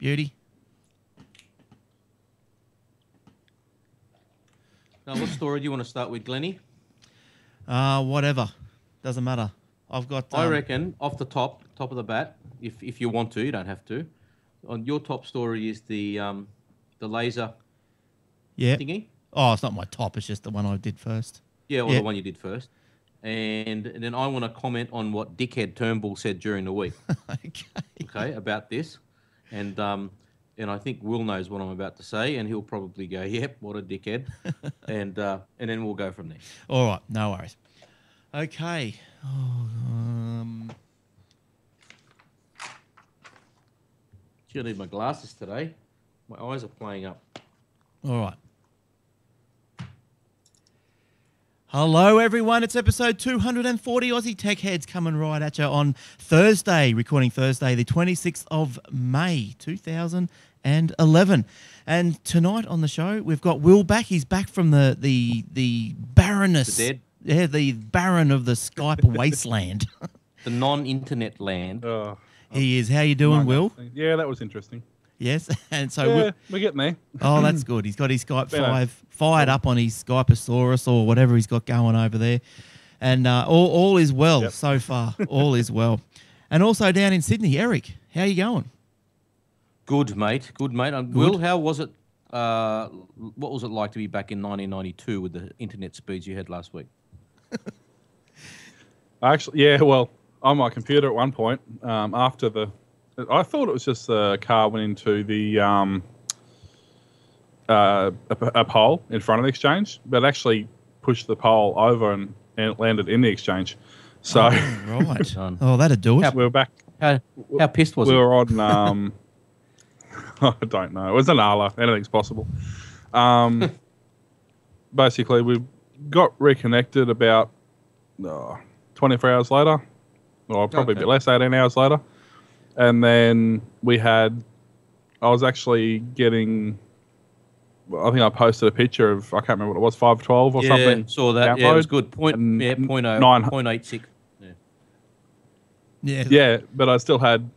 Beauty. Now, what story do you want to start with, Glennie? Whatever. Doesn't matter. I've got... I reckon, off the top of the bat, if you want to, you don't have to. On your top story is the laser thingy. Oh, it's not my top. It's just the one I did first. Yeah, the one you did first. And then I want to comment on what Dickhead Turnbull said during the week. Okay, about this. And I think Will knows what I'm about to say, and he'll probably go, yep, what a dickhead. and then we'll go from there. All right, no worries. Okay. I need my glasses today. My eyes are playing up. All right. Hello, everyone. It's episode 240 Aussie Tech Heads coming right at you on Thursday, recording Thursday, the 26th of May, 2011. And tonight on the show, we've got Will back. He's back from the barrenness. The dead. Yeah, the barren of the Skype wasteland. The non-internet land. Oh, he is. How you doing, Will? Yeah, that was interesting. Yes, and so we're getting there. Oh, that's good. He's got his Skype 5 fired up on his Skypeosaurus or whatever he's got going over there, and all is well so far. All is well, and also down in Sydney, Eric, how you going? Good, mate. Good, mate. Will, how was it? What was it like to be back in 1992 with the internet speeds you had last week? Actually, well, on my computer at one point, after I thought it was just the car went into the a pole in front of the exchange, but actually pushed the pole over and it landed in the exchange. So, right. Oh, that'd do it. We were back. How pissed was we it? were on. I don't know. It was an Arla. Anything's possible. Basically, we got reconnected about 24 hours later, or probably a bit less, 18 hours later. And then I was actually getting, I think I posted a picture of, I can't remember what it was, 512 or something. Yeah, saw that. Yeah, it was good. 0.8. Yeah, but I still had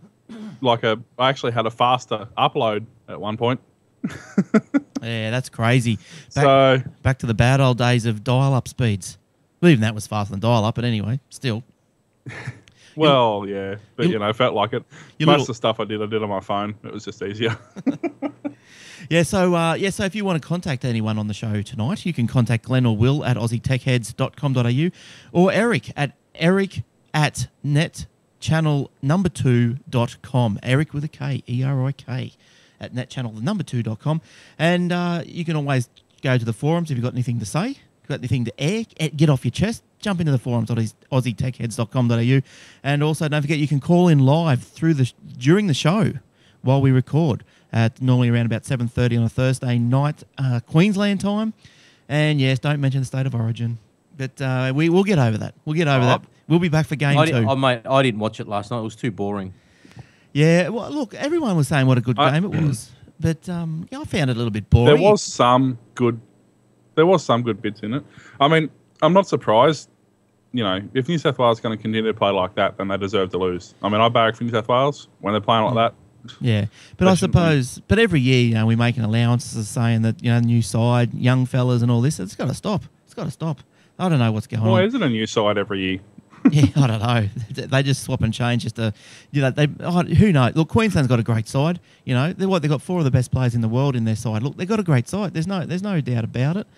I actually had a faster upload at one point. Yeah, that's crazy. Back to the bad old days of dial-up speeds. Well, even that was faster than dial-up, but anyway, still. Well, yeah, but it felt like it. Most of the stuff I did on my phone. It was just easier. So if you want to contact anyone on the show tonight, you can contact Glenn or Will at aussietechheads.com.au or Eric at netchannel2.com. Eric with a K, E-R-I-K, at netchannel2.com. And you can always go to the forums if you've got anything to say, got anything to air, get off your chest. Jump into the forums on aussietechheads.com.au, and also don't forget you can call in live during the show while we record at normally around about 7:30 on a Thursday night, Queensland time. And yes, don't mention the state of origin, but we'll get over that. We'll get over that. We'll be back for game 2. Mate, I didn't watch it last night. It was too boring. Yeah, well, look, everyone was saying what a good game it was, but I found it a little bit boring. There was some good bits in it. I mean, I'm not surprised. If New South Wales is going to continue to play like that, then they deserve to lose. I mean, I barrack for New South Wales when they're playing like that. Yeah, but I suppose, every year, we make an allowance saying that, new side, young fellas and all this, it's got to stop. It's got to stop. I don't know what's going on. Why is it a new side every year? Yeah, I don't know. They just swap and change just to, who knows? Look, Queensland's got a great side. They've got 4 of the best players in the world in their side. Look, they've got a great side. There's no doubt about it.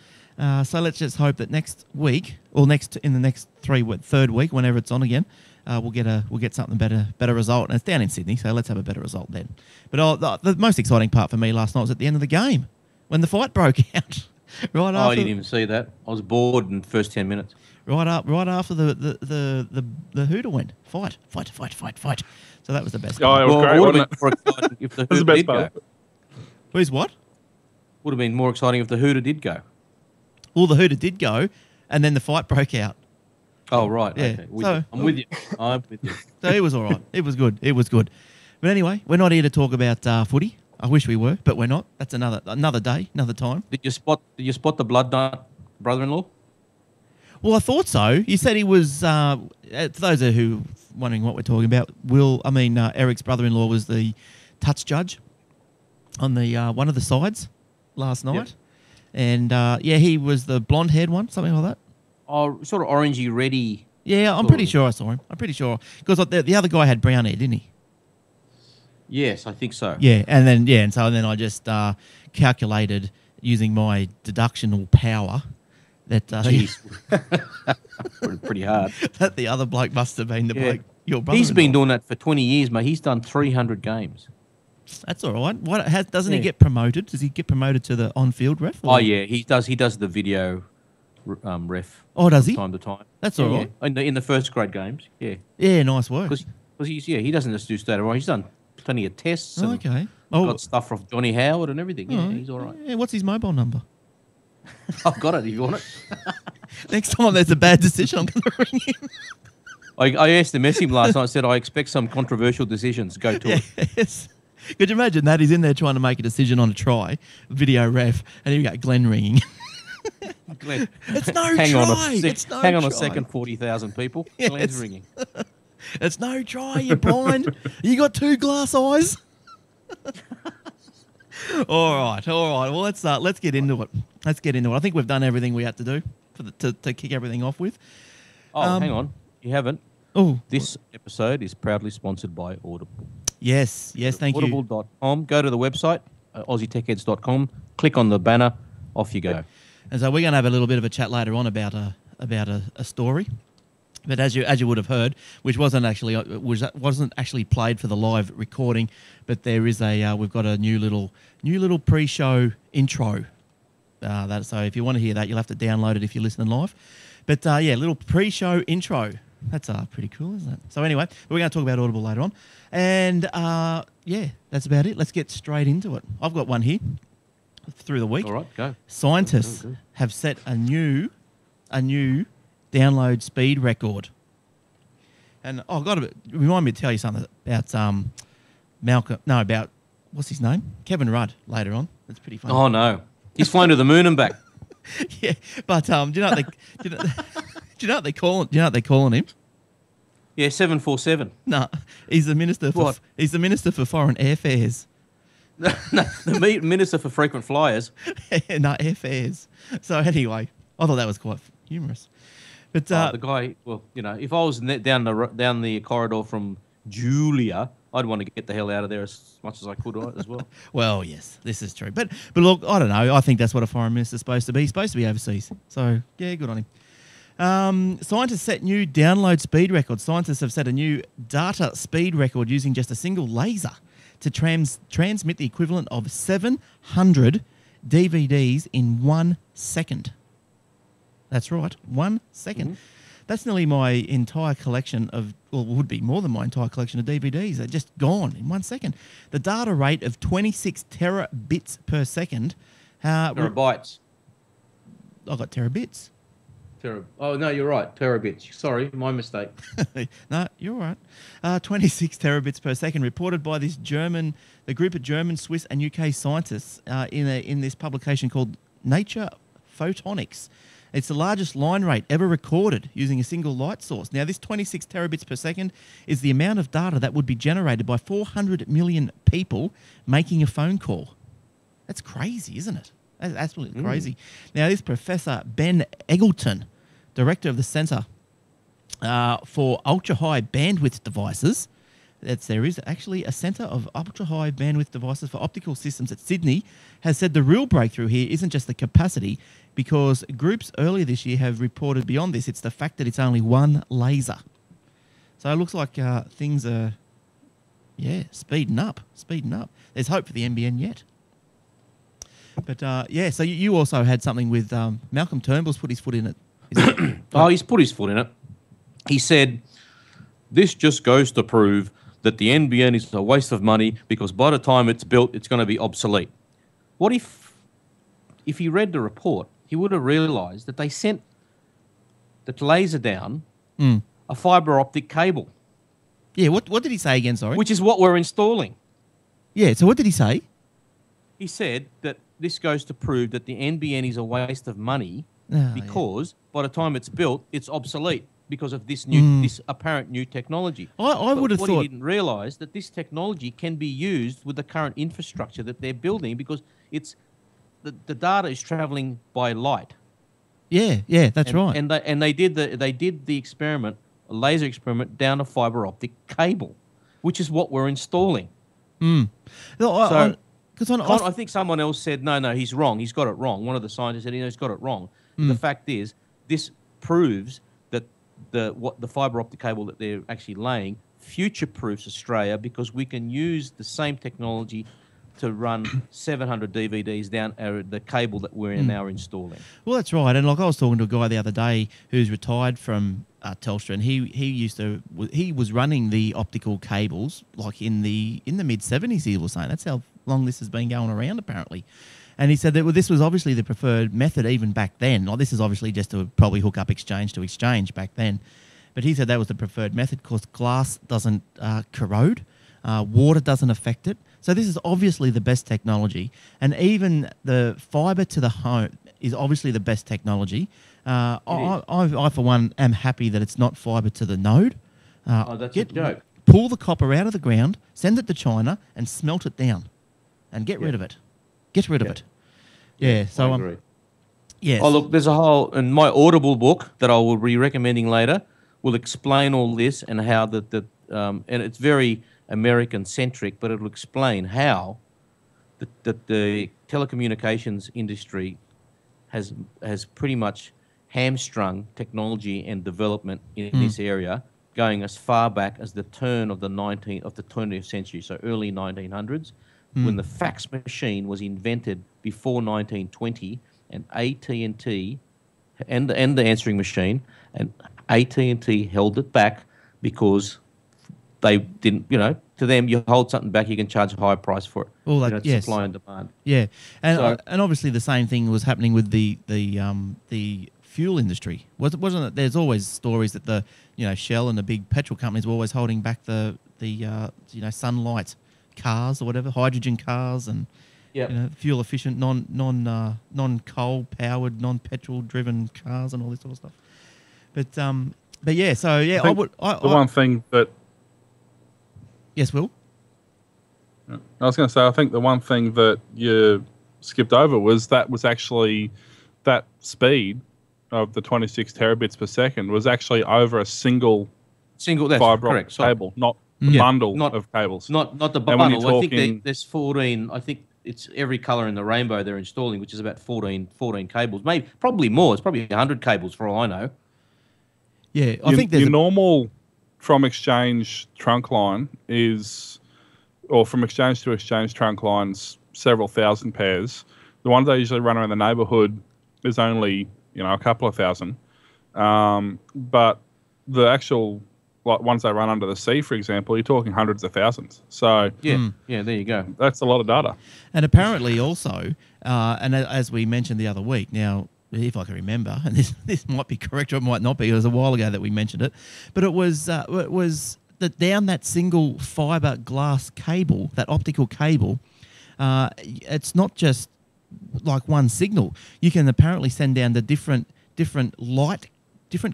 So let's just hope that next week, or in the next third week, whenever it's on again, we'll get something better result. And it's down in Sydney, so let's have a better result then. But the most exciting part for me last night was at the end of the game when the fight broke out. I didn't even see that. I was bored in the first 10 minutes. Right after the hooter went fight. So that was the best. Oh, it was great. Wasn't it? More exciting if the hooter did go. Who's what? Would have been more exciting if the hooter did go. Well, the hooter did go, and then the fight broke out. Oh, right. Yeah. Okay. I'm with you. So it was all right. It was good. But anyway, we're not here to talk about footy. I wish we were, but we're not. That's another day, another time. Did you spot the blood nut brother-in-law? Well, I thought so. You said he was. For those who wondering what we're talking about, Eric's brother-in-law was the touch judge. on the one of the sides last night, and he was the blonde-haired one, something like that. Oh, sort of orangey, reddy. Yeah, I'm pretty sure I saw him. I'm pretty sure because the other guy had brown hair, didn't he? Yes, I think so. Yeah, and then I just calculated using my deductional power that pretty hard. That the other bloke must have been the bloke your brother. He's been doing that for 20 years, mate. He's done 300 games. That's all right. Doesn't he get promoted? Does he get promoted to the on-field ref? Or? Oh yeah, he does. He does the video ref. Oh, does he? Time to time. That's all right. In the first grade games, yeah. Yeah, nice work. Because he doesn't just do state of right. He's done plenty of tests. And okay. Got stuff from Johnny Howard and everything. Yeah, he's all right. Yeah, what's his mobile number? I've got it if you want it. Next time there's a bad decision, I'm going to ring him. I asked him last night. I said, I expect some controversial decisions. Go to it. Yes. Could you imagine that? He's in there trying to make a decision on a try, video ref, and you got Glenn ringing. Glenn, it's no hang try. Hang on a second, 40,000 people. Yes. Glenn's ringing. It's no try. You're blind. You got 2 glass eyes. All right. Well, let's get into it. I think we've done everything we had to do to kick everything off with. Oh, hang on. You haven't. Oh, this episode is proudly sponsored by Audible. Yes, thank you. Audible.com. Go to the website, aussietechheads.com. Click on the banner. Off you go. And so we're going to have a little bit of a chat later on about a story. But as you would have heard, which wasn't actually played for the live recording, but there is we've got a new little pre-show intro. So if you want to hear that, you'll have to download it if you're listening live. But little pre-show intro. That's pretty cool, isn't it? So anyway, we're going to talk about Audible later on, and that's about it. Let's get straight into it. I've got one here through the week. All right, go. Scientists have set a new download speed record. And remind me to tell you something about about what's his name? Kevin Rudd later on. That's pretty funny. Oh no. He's flown to the moon and back. Yeah, but do you know what they calling him? Yeah, 747. No, he's the minister for foreign airfares. No, the minister for frequent flyers. No, airfares. So anyway, I thought that was quite humorous. But the guy, if I was down the corridor from Julia, I'd want to get the hell out of there as much as I could as well. Well, yes, this is true. But look, I don't know. I think that's what a foreign minister's supposed to be. He's supposed to be overseas. So, yeah, good on him. Scientists set new download speed records. Scientists have set a new data speed record using just a single laser to transmit the equivalent of 700 DVDs in 1 second. That's right, 1 second. Mm-hmm. That's nearly my entire collection would be more than my entire collection of DVDs. They're just gone in 1 second. The data rate of 26 terabits per second. Terabytes. I got terabits. Oh, no, you're right. Terabits. Sorry, my mistake. No, you're right. 26 terabits per second reported by the group of German, Swiss and UK scientists in this publication called Nature Photonics. It's the largest line rate ever recorded using a single light source. Now, this 26 terabits per second is the amount of data that would be generated by 400 million people making a phone call. That's crazy, isn't it? That's absolutely crazy. Now, this Professor Ben Eggleton, director of the Centre for Ultra-High Bandwidth Devices, there is actually a Centre of Ultra-High Bandwidth Devices for Optical Systems at Sydney, has said the real breakthrough here isn't just the capacity, because groups earlier this year have reported beyond this. It's the fact that it's only one laser. So it looks like things are, speeding up. There's hope for the NBN yet. But, so you also had something with Malcolm Turnbull's put his foot in it. He's put his foot in it. He said, this just goes to prove that the NBN is a waste of money because by the time it's built, it's going to be obsolete. What if he read the report, he would have realised that they sent the laser down a fibre optic cable. Yeah, what did he say again, sorry? Which is what we're installing. Yeah, so what did he say? He said that this goes to prove that the NBN is a waste of money because by the time it's built, it's obsolete. because of this apparent new technology. I would have what thought. he didn't realise that this technology can be used with the current infrastructure that they're building, because it's the data is travelling by light. Yeah, that's right. And they did the experiment, a laser experiment, down a fibre optic cable, which is what we're installing. No, I think someone else said, no, he's wrong. He's got it wrong. One of the scientists said, he's got it wrong. The fact is, this proves that the fibre optic cable that they're actually laying future-proofs Australia, because we can use the same technology to run 700 DVDs down the cable that we're now installing. Well, that's right. And like I was talking to a guy the other day who's retired from Telstra, and he was running the optical cables like in the mid 70s. He was saying that's how long this has been going around apparently. And he said that this was obviously the preferred method even back then. Like, this is obviously just to probably hook up exchange to exchange back then. But he said that was the preferred method because glass doesn't corrode, water doesn't affect it. So this is obviously the best technology. And even the fibre to the home is obviously the best technology. I, for one, am happy that it's not fibre to the node. That's a joke. Pull the copper out of the ground, send it to China, and smelt it down. And get rid of it. Get rid of it. Yeah, so I agree. Yes. Oh, look, there's a whole, in my Audible book that I will be recommending later, will explain all this and how and it's very American-centric, but it'll explain how the telecommunications industry has pretty much hamstrung technology and development in this area, going as far back as the turn of the 20th century, so early 1900s, when the fax machine was invented before 1920, and AT&T and the answering machine, and AT&T held it back because they didn't, to them, you hold something back, you can charge a high price for it. Well, yes. Supply and demand. Yeah, and obviously the same thing was happening with the fuel industry. Wasn't it? There's always stories that the Shell and the big petrol companies were always holding back the sunlight cars or whatever, hydrogen cars, and fuel efficient, non coal powered, non petrol driven cars and all this sort of stuff. But yeah, so yeah, one thing that. Yes, Will? I was going to say, I think the one thing that you skipped over was actually that speed of the 26 terabits per second was actually over a single fibre optic cable, not the bundle of cables. Not the bundle. I think there's 14. I think it's every colour in the rainbow they're installing, which is about 14 cables. Probably more. It's probably 100 cables for all I know. Yeah, I think there's your normal from exchange trunk line or from exchange to exchange trunk lines, several thousand pairs. The ones they usually run around the neighbourhood is only a couple of thousand, but the actual ones they run under the sea, for example, you're talking hundreds of thousands. So yeah, there you go. That's a lot of data. And apparently also, and as we mentioned the other week, now if I can remember, and this might be correct or it might not be, it was a while ago that we mentioned it, but it was that down that single fiberglass cable, that optical cable, it's not just like one signal. You can apparently send down the different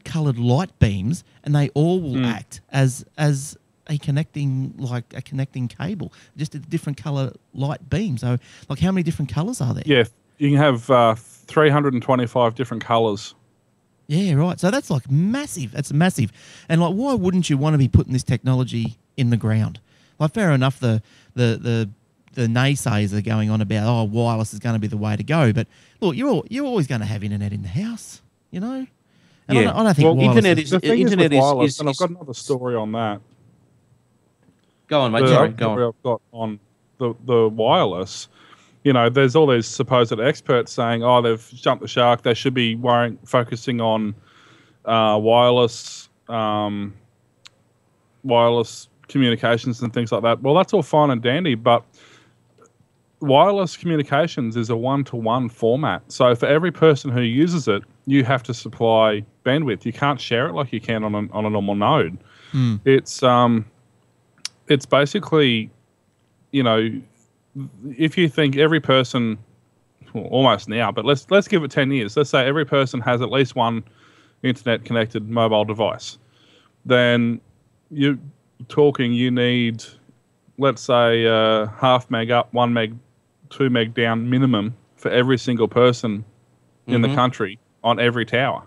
coloured light beams, and they all will act as a connecting cable, just a different colour light beam. So, like, how many different colours are there? Yeah, you can have 325 different colours. Yeah, right. So that's like massive. That's massive. And like, why wouldn't you want to be putting this technology in the ground? Like, fair enough, the naysayers are going on about, wireless is going to be the way to go. But look, you're always going to have internet in the house, And I don't think internet is wireless, and I've got another story on that. Go on, mate. Go on. I've got on the wireless. There's all these supposed experts saying, they've jumped the shark. They should be focusing on wireless communications and things like that. Well, that's all fine and dandy, but wireless communications is a one-to-one format. So for every person who uses it, you have to supply bandwidth. You can't share it like you can on a normal node. It's basically, if you think every person, well, almost now, but let's give it 10 years. Let's say every person has at least one internet-connected mobile device, then you're talking you need, let's say, half meg up, 1 meg, 2 meg down minimum for every single person in the country on every tower.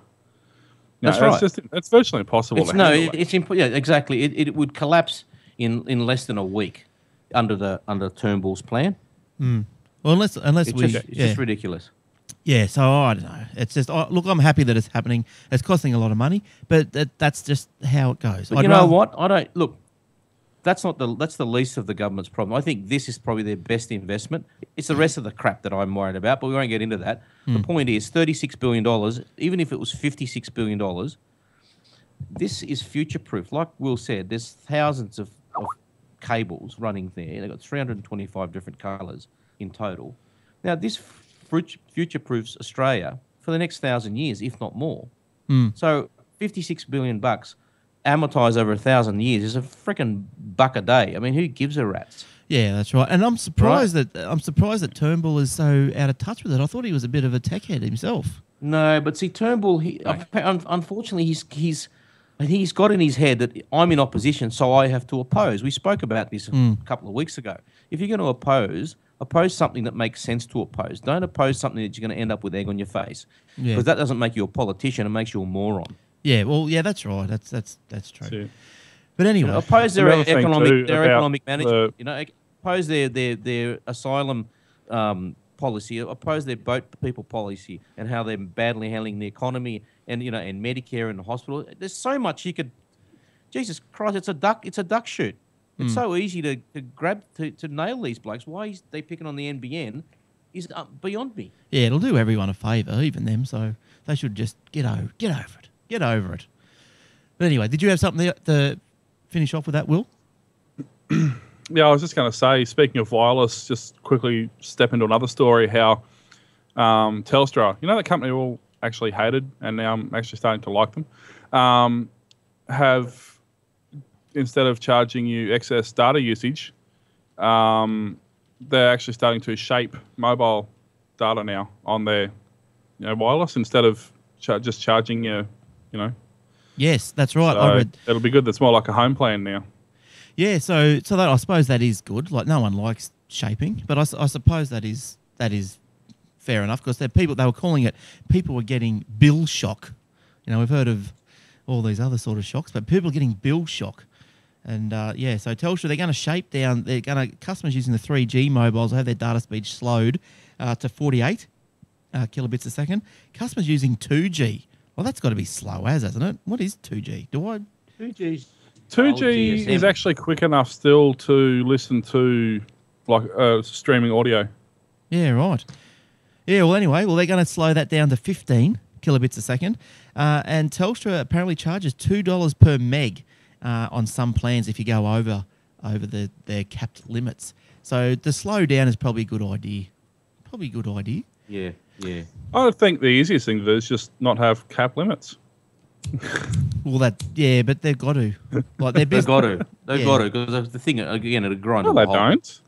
That's right. It's virtually impossible to handle. Yeah, exactly. It would collapse in less than a week under Turnbull's plan. Well, unless it's just ridiculous. Yeah, so I don't know. It's just look, I'm happy that it's happening. It's costing a lot of money, but that's just how it goes. But you know what? I don't look. That's the least of the government's problem. I think this is probably their best investment. It's the rest of the crap that I'm worried about, but we won't get into that. The point is, $36 billion, even if it was $56 billion, this is future-proof. Like Will said, there's thousands of cables running there. They've got 325 different colours in total. Now, this future-proofs Australia for the next 1,000 years, if not more. So $56 billion amortise over 1,000 years is a freaking buck a day. I mean, who gives a rat's? Yeah, that's right. And I'm surprised that Turnbull is so out of touch with it. I thought he was a bit of a tech head himself. No, but see, Turnbull, unfortunately, he's got in his head that I'm in opposition, so I have to oppose. We spoke about this a couple of weeks ago. If you're going to oppose something that makes sense to oppose. Don't oppose something that you're going to end up with egg on your face. Because that doesn't make you a politician. It makes you a moron. Yeah, well, yeah, that's right. That's true. But anyway, oppose their economic management. Oppose their asylum policy. Oppose their boat people policy and how they're badly handling the economy and and Medicare and the hospital. There's so much you could. Jesus Christ, it's a duck shoot. It's so easy to grab to nail these blokes. Why they picking on the NBN is beyond me. Yeah, it'll do everyone a favour, even them. So they should just get over it. Get over it. But anyway, did you have something to finish off with that, Will? Yeah, I was just going to say, speaking of wireless, just quickly step into another story, how Telstra, the company we all actually hated, and now I'm actually starting to like them, have, instead of charging you excess data usage, they're actually starting to shape mobile data now on their wireless instead of just charging you. Yes, that's right. So it'll be good. That's more like a home plan now. Yeah, so that I suppose that is good. Like, no one likes shaping, but I suppose that is fair enough, because they were calling it, people were getting bill shock. We've heard of all these other sort of shocks, but people are getting bill shock. And so Telstra, they're going to shape down. Customers using the 3G mobiles will have their data speed slowed to 48 kilobits a second. Customers using 2G. Well, that's got to be slow as, hasn't it? What is 2G? 2G is actually quick enough still to listen to streaming audio. Yeah, right. Yeah, well, anyway, they're going to slow that down to 15 kilobits a second. And Telstra apparently charges $2 per meg on some plans if you go over their capped limits. So the slow down is probably a good idea. Yeah. I think the easiest thing to do is just not have cap limits. Well, but they've got to. Like, they've got to, because the thing, again, it'll grind. No, they don't.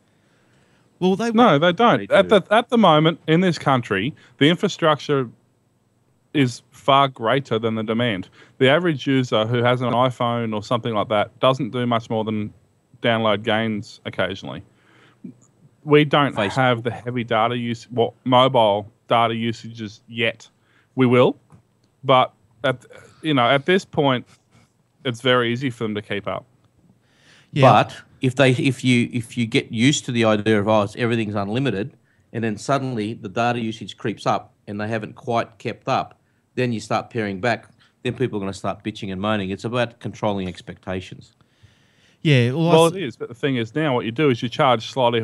Well, no, they don't. At the moment in this country, the infrastructure is far greater than the demand. The average user who has an iPhone or something like that doesn't do much more than download games occasionally. We don't have the heavy data use, mobile data usages yet. We will, but at this point, it's very easy for them to keep up. Yeah. But if you get used to the idea of everything's unlimited, and then suddenly the data usage creeps up and they haven't quite kept up, then you start paring back. Then people are going to start bitching and moaning. It's about controlling expectations. Yeah, well, it is. But the thing is, now what you do is you charge slightly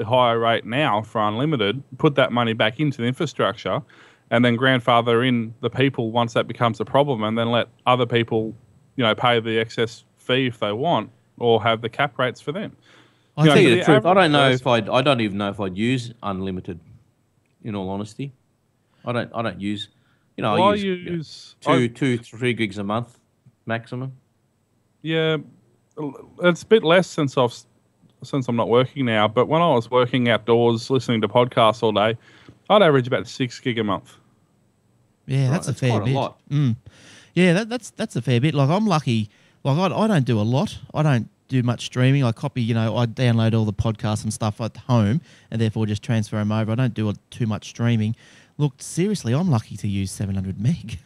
higher rate now for unlimited, put that money back into the infrastructure, and then grandfather in the people once that becomes a problem, and then let other people, pay the excess fee if they want, or have the cap rates for them. I'll tell you the truth. I don't even know if I'd use unlimited. In all honesty, I don't use. I use 2-3 gigs a month maximum. Yeah. It's a bit less since I'm not working now, but when I was working outdoors listening to podcasts all day, I'd average about 6 gig a month. Yeah, that's a fair bit. A lot. Yeah, that's a fair bit. Like I'm lucky. Like I don't do a lot. I don't do much streaming. I copy, I download all the podcasts and stuff at home, and therefore just transfer them over. I don't do too much streaming. Look, seriously, I'm lucky to use 700 meg.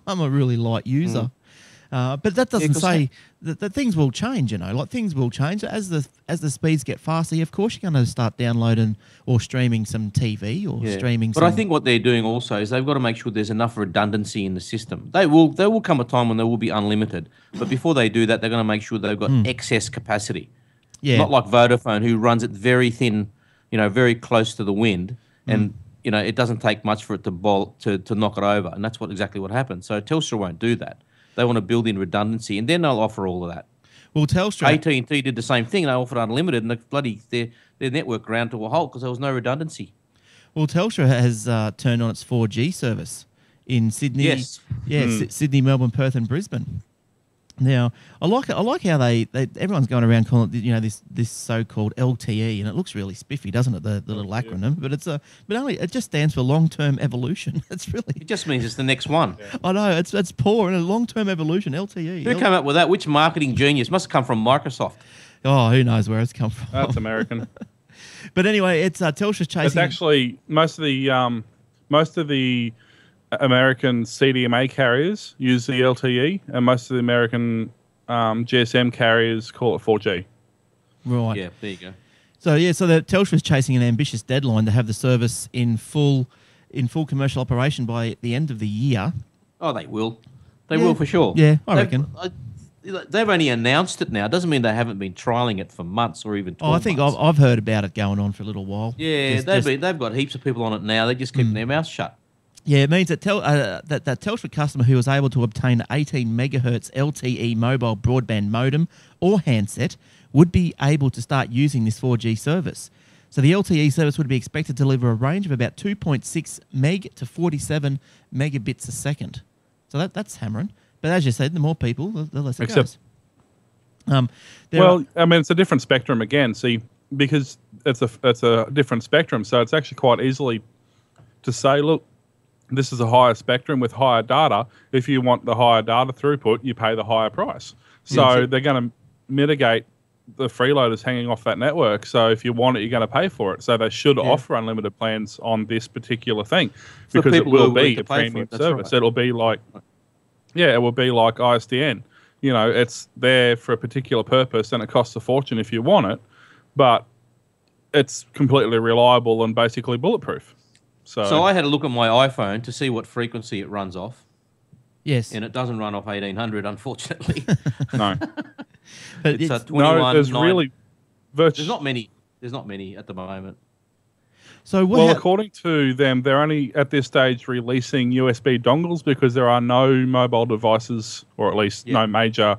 I'm a really light user. But that doesn't say that things will change, like things will change as the speeds get faster. Of course, you're going to start downloading or streaming some TV or streaming. But I think what they're doing also is they've got to make sure there's enough redundancy in the system. There will come a time when there will be unlimited, but before they do that, they're going to make sure they've got excess capacity. Yeah, not like Vodafone, who runs it very thin, very close to the wind, and it doesn't take much for it to knock it over, and that's exactly what happens. So Telstra won't do that. They want to build in redundancy, and then they'll offer all of that. Well, Telstra... AT&T did the same thing. They offered unlimited, and their network ground to a halt because there was no redundancy. Well, Telstra has turned on its 4G service in Sydney. Yes. Yeah, Sydney, Melbourne, Perth and Brisbane. Now, I like how they everyone's going around calling it, this so-called LTE, and it looks really spiffy, doesn't it? The little acronym, but it just stands for long-term evolution. It just means it's the next one. Yeah. I know it's poor, and a long-term evolution LTE. Who came up with that? Which marketing genius? Must have come from Microsoft. Oh, who knows where it's come from? That's American. But anyway, it's Telstra's chasing. It's actually most of the American CDMA carriers use the LTE, and most of the American GSM carriers call it 4G. Right. Yeah, there you go. So the Telstra is chasing an ambitious deadline to have the service in full commercial operation by the end of the year. Oh, they will. They will for sure. Yeah, I reckon. They've only announced it now. It doesn't mean they haven't been trialling it for months or even 12 I think months. I've heard about it going on for a little while. Yeah, they've got heaps of people on it now. They're just keeping their mouths shut. Yeah, it means that that Telstra customer who was able to obtain 18 megahertz LTE mobile broadband modem or handset would be able to start using this 4G service. So the LTE service would be expected to deliver a range of about 2.6 meg to 47 megabits a second. So that's hammering. But as you said, the more people, the less it goes. It's a different spectrum again. See, because it's a different spectrum, so it's actually quite easily to say, look, this is a higher spectrum with higher data. If you want the higher data throughput, you pay the higher price. So they're going to mitigate the freeloaders hanging off that network. So if you want it, you're going to pay for it. So they should offer unlimited plans on this particular thing because it will be a premium service. Right. It'll be like, it will be like ISDN. It's there for a particular purpose and it costs a fortune if you want it, but it's completely reliable and basically bulletproof. So I had a look at my iPhone to see what frequency it runs off. Yes. And it doesn't run off 1800, unfortunately. No. But it's 21. There's really There's not many at the moment. So according to them, they're only at this stage releasing USB dongles because there are no mobile devices, or at least no major,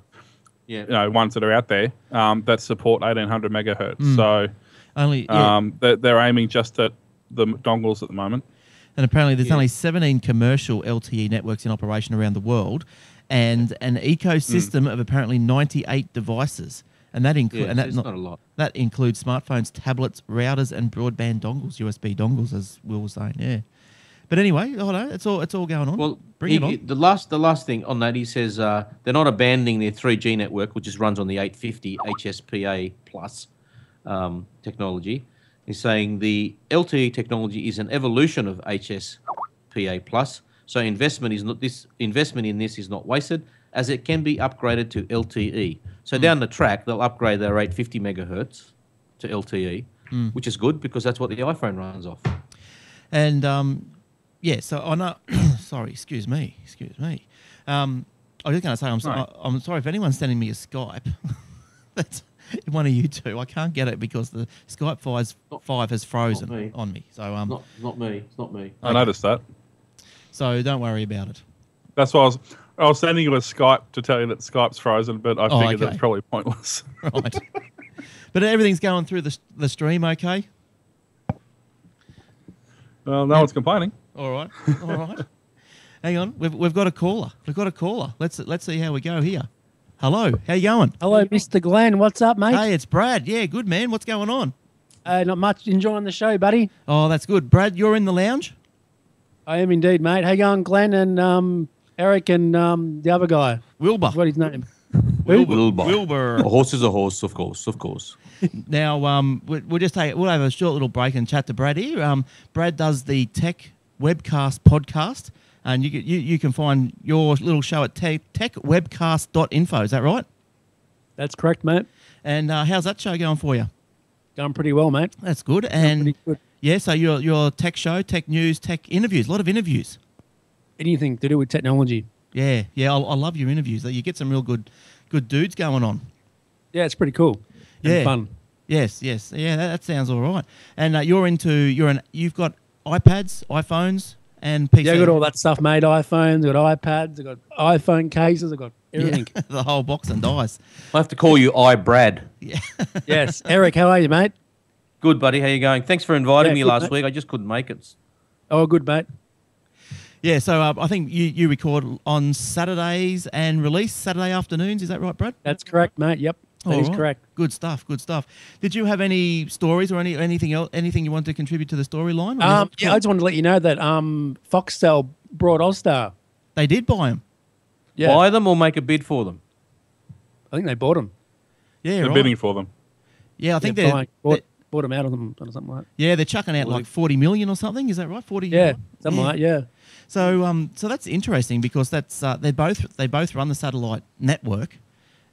ones that are out there that support 1800 megahertz. So they're aiming just at the dongles at the moment. And apparently there's only 17 commercial LTE networks in operation around the world and an ecosystem of apparently 98 devices. And that includes not a lot. That includes smartphones, tablets, routers and broadband dongles, USB dongles, as Will was saying. Yeah. But anyway, it's all going on. Well, bring it on. The last thing on that, he says they're not abandoning their 3G network, which runs on the 850 HSPA plus technology. He's saying the LTE technology is an evolution of HSPA plus, so investment in this is not wasted, as it can be upgraded to LTE. So down the track, they'll upgrade their 850 megahertz to LTE, which is good because that's what the iPhone runs off. And so I know. Sorry, excuse me. I was just going to say I'm sorry if anyone's sending me a Skype. That's one of you two. I can't get it because the Skype 5 has frozen on me. So not me. It's not me. I noticed that. So don't worry about it. That's why I was sending you a Skype to tell you that Skype's frozen, but I figured that's probably pointless. Right. But everything's going through the stream okay? Well, no one's complaining. All right. Hang on. We've got a caller. Let's see how we go here. Hello. How you going? Hello, Mr. Glenn. What's up, mate? Hey, it's Brad. Yeah, good, man. What's going on? Not much. Enjoying the show, buddy. Oh, that's good. Brad, you're in the lounge? I am indeed, mate. How you going, Glenn and Eric and the other guy. Wilbur. What's his name? Wilbur. Wilbur. A horse is a horse, of course. Now, we'll have a short little break and chat to Brad here. Brad does the Tech Webcast podcast, and you can find your little show at techwebcast.info. Is that right? That's correct, mate. And how's that show going for you? Going pretty well, mate. That's good. Going And pretty good. yeah, so your tech show, tech news, tech interviews, a lot of interviews. Anything to do with technology. Yeah, I love your interviews. You get some real good dudes going on. Yeah, it's pretty cool. And Yeah. fun. Yes. Yeah, that sounds all right. And you've got iPads, iPhones, and PC. Yeah, I got all that stuff, mate. iPhones, I got iPads, I got iPhone cases, I got everything. Yeah, the whole box and dice. I have to call you Brad. Yeah. Yes. Eric, how are you, mate? Good, buddy. How you going? Thanks for inviting Yeah, me good, last mate. week. I just couldn't make it. Oh, good, mate. Yeah, so I think you record on Saturdays and release Saturday afternoons. Is that right, Brad? That's correct, mate. Yep, that All is right. correct. Good stuff. Did you have any stories or anything else? Anything you want to contribute to the storyline? Yeah, I just wanted to let you know that Foxtel brought All-Star. They did buy them. Yeah, Buy them or make a bid for them. I think they bought them. Yeah, They're right. bidding for them. Yeah, I think Yeah, they're bought them out of them or something like that. yeah they're chucking out like 40 million or something. Is that right? 40. Yeah, something like that, yeah. So that's interesting because that's they both run the satellite network,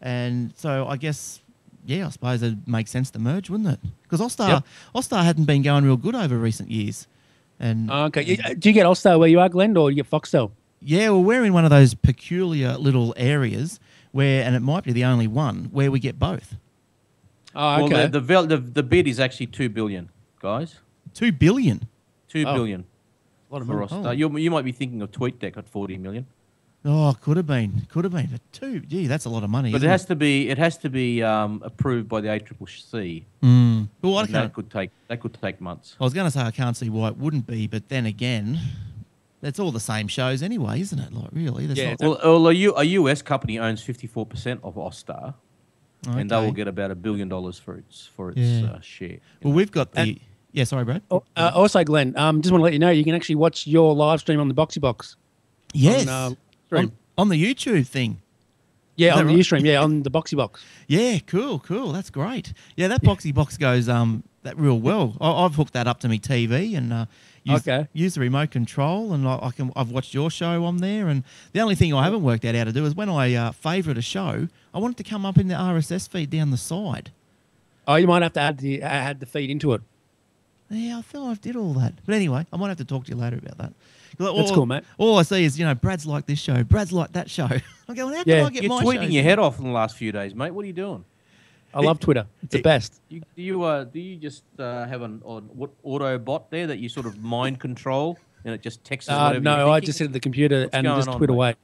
and so I guess I suppose it makes sense to merge, wouldn't it? Because All-Star hadn't been going real good over recent years, and Okay, do you get All-Star where you are, Glenn, or you get Foxtel? yeah, well, we're in one of those peculiar little areas where, and it might be the only one where we get both. Oh, okay. Well, the bid is actually 2 billion, guys. 2 billion. 2 Oh. billion a lot of for money. Austar. You might be thinking of TweetDeck at 40 million. Oh, could have been. But that's a lot of money. But isn't it has to be approved by the ACCC. Well, I And can't. that could take months. I was going to say I can't see why it wouldn't be, but then again, it's all the same shows anyway, isn't it? Like really, there's Yeah, not- Well, a US company owns 54% of Austar, and they Okay. will get about $1 billion for its Yeah. share. Well, we've got the. Yeah, sorry, Brad. Also, Glenn, just want to let you know you can actually watch your live stream on the Boxy Box. Yes, Stream. on the YouTube thing. Yeah, Is on that the right? Ustream. Yeah, on the Boxy Box. Yeah, cool. That's great. Yeah, that Boxy Box goes that real well. I've hooked that up to my TV and use the remote control, and I've watched your show on there. And the only thing I haven't worked out how to do is when I favourite a show, I want it to come up in the RSS feed down the side. Oh, you might have to add the feed into it. Yeah, I feel I did all that. But anyway, I might have to talk to you later about that. That's cool, mate. All I see is, Brad's like this show, Brad's like that show. I'm going, how can Yeah. I get You're my tweeting shows your in? head off in the last few days, mate. What are you doing? I love Twitter. It's the best. Do you just have an auto bot there that you sort of mind control and it just texts whatever No, you're I thinking? just sit at the computer What's and going just on, tweet mate? away.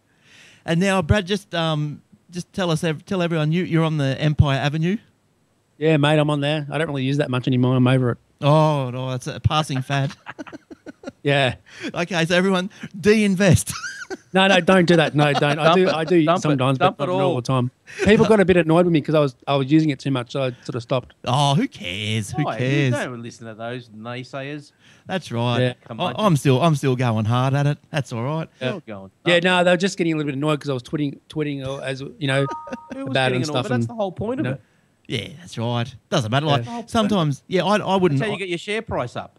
And now, Brad, just tell everyone you're on the Empire Avenue. Yeah, mate, I'm on there. I don't really use that much anymore. I'm over it. Oh, no, it's a passing fad. Yeah. Okay, so everyone, de-invest. No, don't do that. No, don't. I do Dump it. sometimes, Dump but it not all all. the time. People got a bit annoyed with me because I was using it too much, so I sort of stopped. Oh, who cares? Who Why? cares? Don't listen to those naysayers. That's right. Yeah. Come on. I'm still going hard at it. That's all right. Still going. Yeah, no, they were just getting a little bit annoyed because I was tweeting as Who was about it getting and annoyed? stuff. But that's the whole point of you know. it. Yeah, that's right. Doesn't matter. Like Yeah. sometimes, I wouldn't. That's how you get your share price up.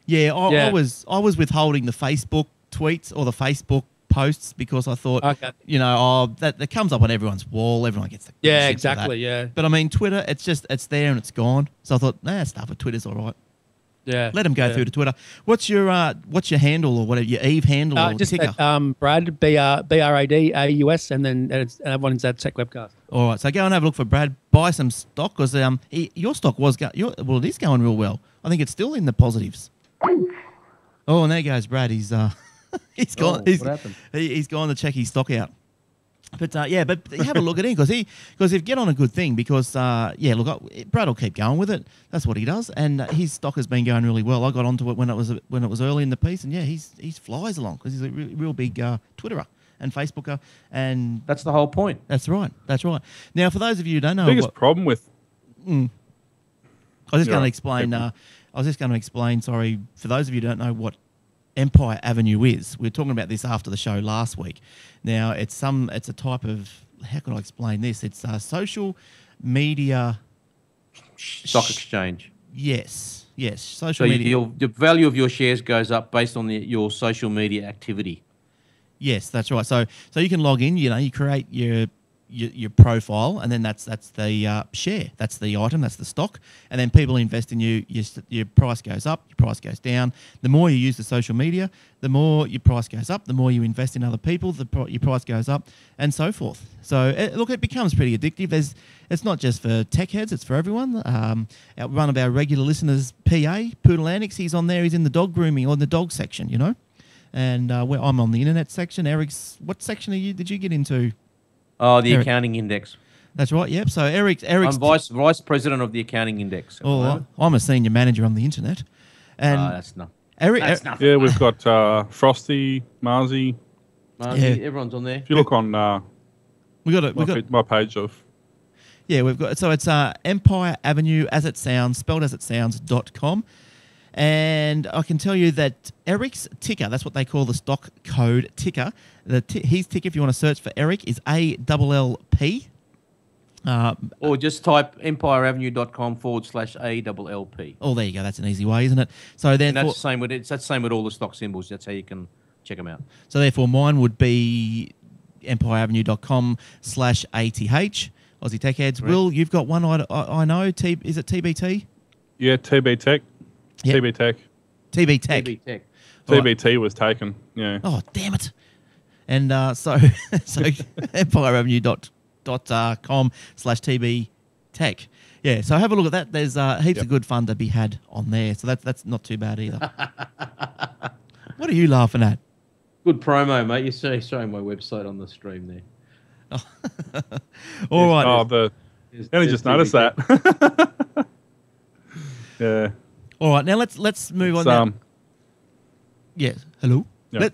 Yeah, I Yeah. was withholding the Facebook tweets or the Facebook posts because I thought, Okay. that comes up on everyone's wall. Everyone gets the Yeah, shit for exactly. that. Yeah, But I mean, Twitter, it's there and it's gone. So I thought, stuff with Twitter's all right. yeah. Let them go through to Twitter. What's your handle or whatever your Eve handle or Just ticker? Brad BRADAUS, and then everyone's at Tech Webcast. All right, so go and have a look for Brad. Buy some stock because your stock it is going real well. I think it's still in the positives. Oh, and there goes Brad. He's he's gone. What happened? He's gone to check his stock out. But but have a look at him because if you get on a good thing because Brad will keep going with it. That's what he does, and his stock has been going really well. I got onto it when it was early in the piece, and he's flies along because he's a real big Twitterer and Facebooker, and That's the whole point. that's right. Now, for those of you who don't know, Biggest problem with I was just Yeah, going to explain. definitely. Sorry, for those of you who don't know what Empire Avenue is. We were talking about this after the show last week. Now, it's a type of, how can I explain this? It's a social media Stock exchange. Yes, So social media. the value of your shares goes up based on your social media activity. Yes, that's right. So you can log in. You create your profile, and then that's the share. That's the item. That's the stock. And then people invest in you. Your price goes up. Your price goes down. The more you use the social media, the more your price goes up. The more you invest in other people, your price goes up, and so forth. So it becomes pretty addictive. It's not just for tech heads. It's for everyone. One of our regular listeners, PA Poodle Annex, he's on there. He's in the dog grooming or the dog section. And I'm on the internet section. Eric's, what section did you get into? Oh, the Eric. Accounting Index. That's right. Yep. So Eric's I'm vice president of the Accounting Index. at the moment. I'm a senior manager on the internet, and That's nothing. Eric. That's nothing. Yeah, we've got Frosty, Marzi. Everyone's on there. If you look on we got my page of... yeah, we've got, so it's Empire Avenue as it sounds, spelled as it sounds.com. And I can tell you that Eric's ticker, that's what they call the stock code ticker. His ticker, if you want to search for Eric, is ALLP. Or just type empireavenue.com/ALLP. Oh, there you go. That's an easy way, isn't it? So And therefore, that's the same with all the stock symbols. That's how you can check them out. so therefore, mine would be empireavenue.com/ATH. Aussie Tech Heads. Correct. Will, you've got one I know. Is it TBT? Yeah, TB Tech. Yep. TB Tech. TB Tech. TB Tech. All right. TBT was taken. Yeah. Oh, damn it. And so empireavenue.com/TB Tech. Yeah, so have a look at that. There's heaps of good fun to be had on there. So that's not too bad either. What are you laughing at? Good promo, mate. You're showing my website on the stream there. All right. Oh, I only just noticed that. Yeah. All right. Now let's move on. Now. Yes. Hello. Yeah.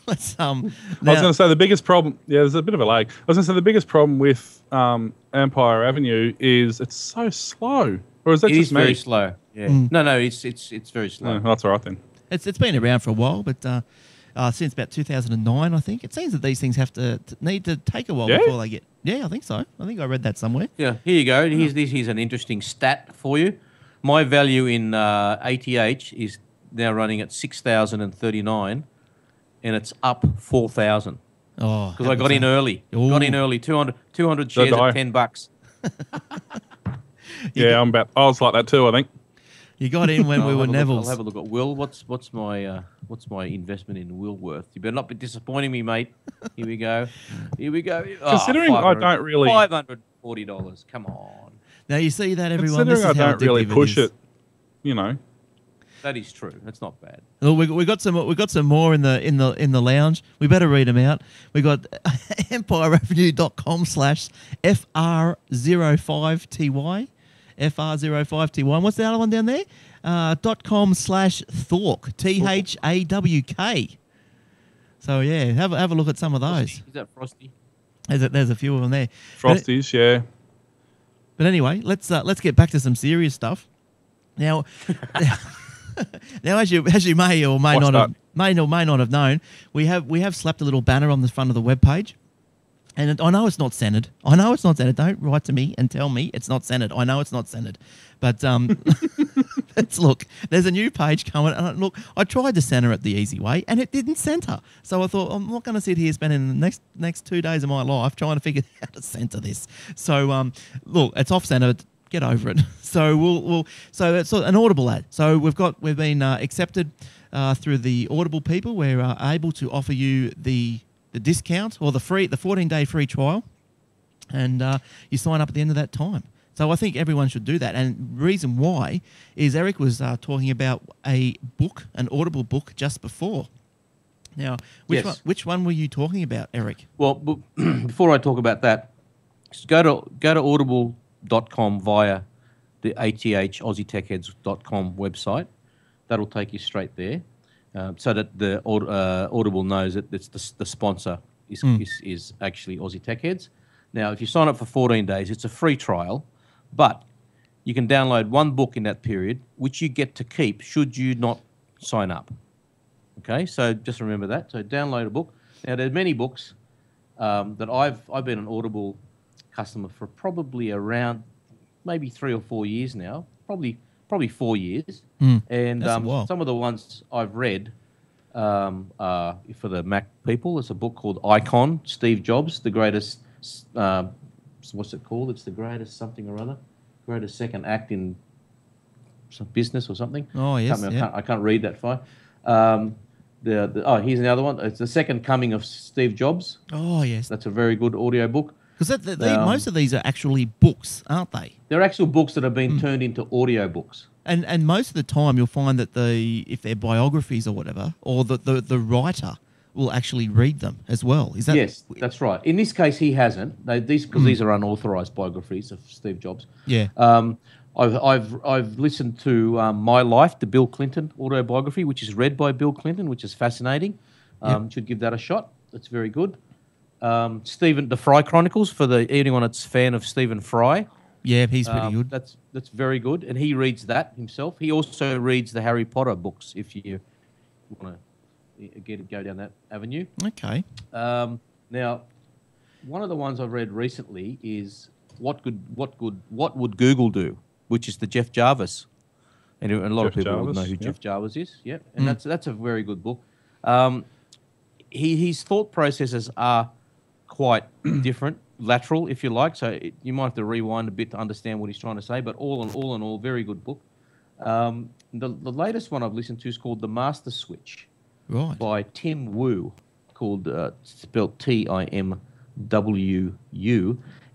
Let's I was going to say the biggest problem. Yeah, there's a bit of a lag. I was going to say the biggest problem with Empire Avenue is it's so slow. Or is that It just is me? very slow. Yeah. No, it's very slow. No, that's all right then. It's been around for a while, but since about 2009, I think it seems that these things need to take a while Yeah? before they get. Yeah, I think so. I think I read that somewhere. Yeah, here you go. Here's an interesting stat for you. My value in ATH is now running at 6,039, and it's up 4,000 Oh, because I got in early. Ooh. Got in early. 200 shares I. at $10. Yeah, I was like that too, I think. You got in when we were I'll Neville's. have a look at Will. What's my investment in Will worth? You better not be disappointing me, mate. Here we go. Oh, Considering I don't really... $540. Come on. Now you see that, everyone. Considering This is I how don't really addictive push is. it, you know. That is true. That's not bad. Well, we got some more in the lounge. We better read them out. We got empireavenue.com/FR05TY. FR05TY. What's the other one down there? .com/Thawk. THAWK. So yeah, have a look at some of those. Is that Frosty? There's a few of them there. Frosties, yeah. But anyway, let's get back to some serious stuff. Now, as you may or may What's not that? have known, we have slapped a little banner on the front of the webpage. And I know it's not centered. Don't write to me and tell me it's not centered. I know it's not centered. But let's look. There's a new page coming. And look, I tried to center it the easy way, and it didn't center. So I thought, I'm not going to sit here spending the next 2 days of my life trying to figure out how to center this. So look, it's off center. Get over it. So So it's an Audible ad. So we've been accepted through the Audible people. We're able to offer you the discount or the 14-day free trial, and you sign up at the end of that time. So I think everyone should do that. And reason why is Eric was talking about an Audible book just before. Now, which one were you talking about, Eric? Well, before I talk about that, just go to audible.com via the AussieTechHeads.com website. That'll take you straight there. So that the Audible knows that it's the sponsor is actually Aussie Tech Heads. Now, if you sign up for 14 days, it's a free trial, but you can download one book in that period, which you get to keep should you not sign up. Okay, so just remember that. So download a book. Now, there's many books that I've been an Audible customer for probably around maybe 3 or 4 years now, probably 4 years. And That's a while. some of the ones I've read are for the Mac people. It's a book called Icon, Steve Jobs, the greatest. What's it called? It's the greatest something or other, greatest second act in some business or something. Oh yes, I can't read that far. Here's another one. It's the Second Coming of Steve Jobs. Oh yes, That's a very good audio book. because most of these are actually books, aren't they? They're actual books that have been turned into audio books. And most of the time, you'll find that if they're biographies or whatever, or the writer will actually read them as well. Is that Yes, that's right. In this case, he hasn't. These are unauthorized biographies of Steve Jobs. Yeah. I've listened to My Life, the Bill Clinton autobiography, which is read by Bill Clinton, which is fascinating. Should give that a shot. That's very good. The Fry Chronicles for anyone that's a fan of Stephen Fry. Yeah, he's pretty good. That's very good, and he reads that himself. He also reads the Harry Potter books if you want to go down that avenue. Okay. Now, one of the ones I've read recently is What Would Google Do, which is the Jeff Jarvis, and a lot of people would know who Jeff Jarvis is. Yeah, and that's a very good book. His thought processes are quite different, lateral, if you like. So you might have to rewind a bit to understand what he's trying to say. But all in all, very good book. The latest one I've listened to is called The Master Switch, by Tim Wu, spelled TIMWU,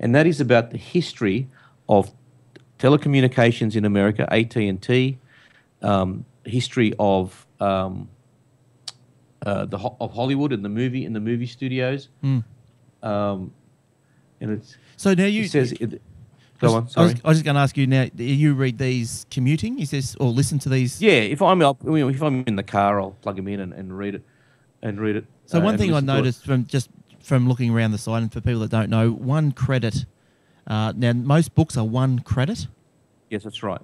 and that is about the history of telecommunications in America, AT&T, history of Hollywood and the movie studios. And it's so now he says. Go on. Sorry. I was just going to ask you now. Do you read these commuting? He says, or listen to these? Yeah, if I'm in the car, I'll plug them in and read it. So one thing I noticed from looking around the site, and for people that don't know, 1 credit. Now most books are 1 credit. Yes, that's right.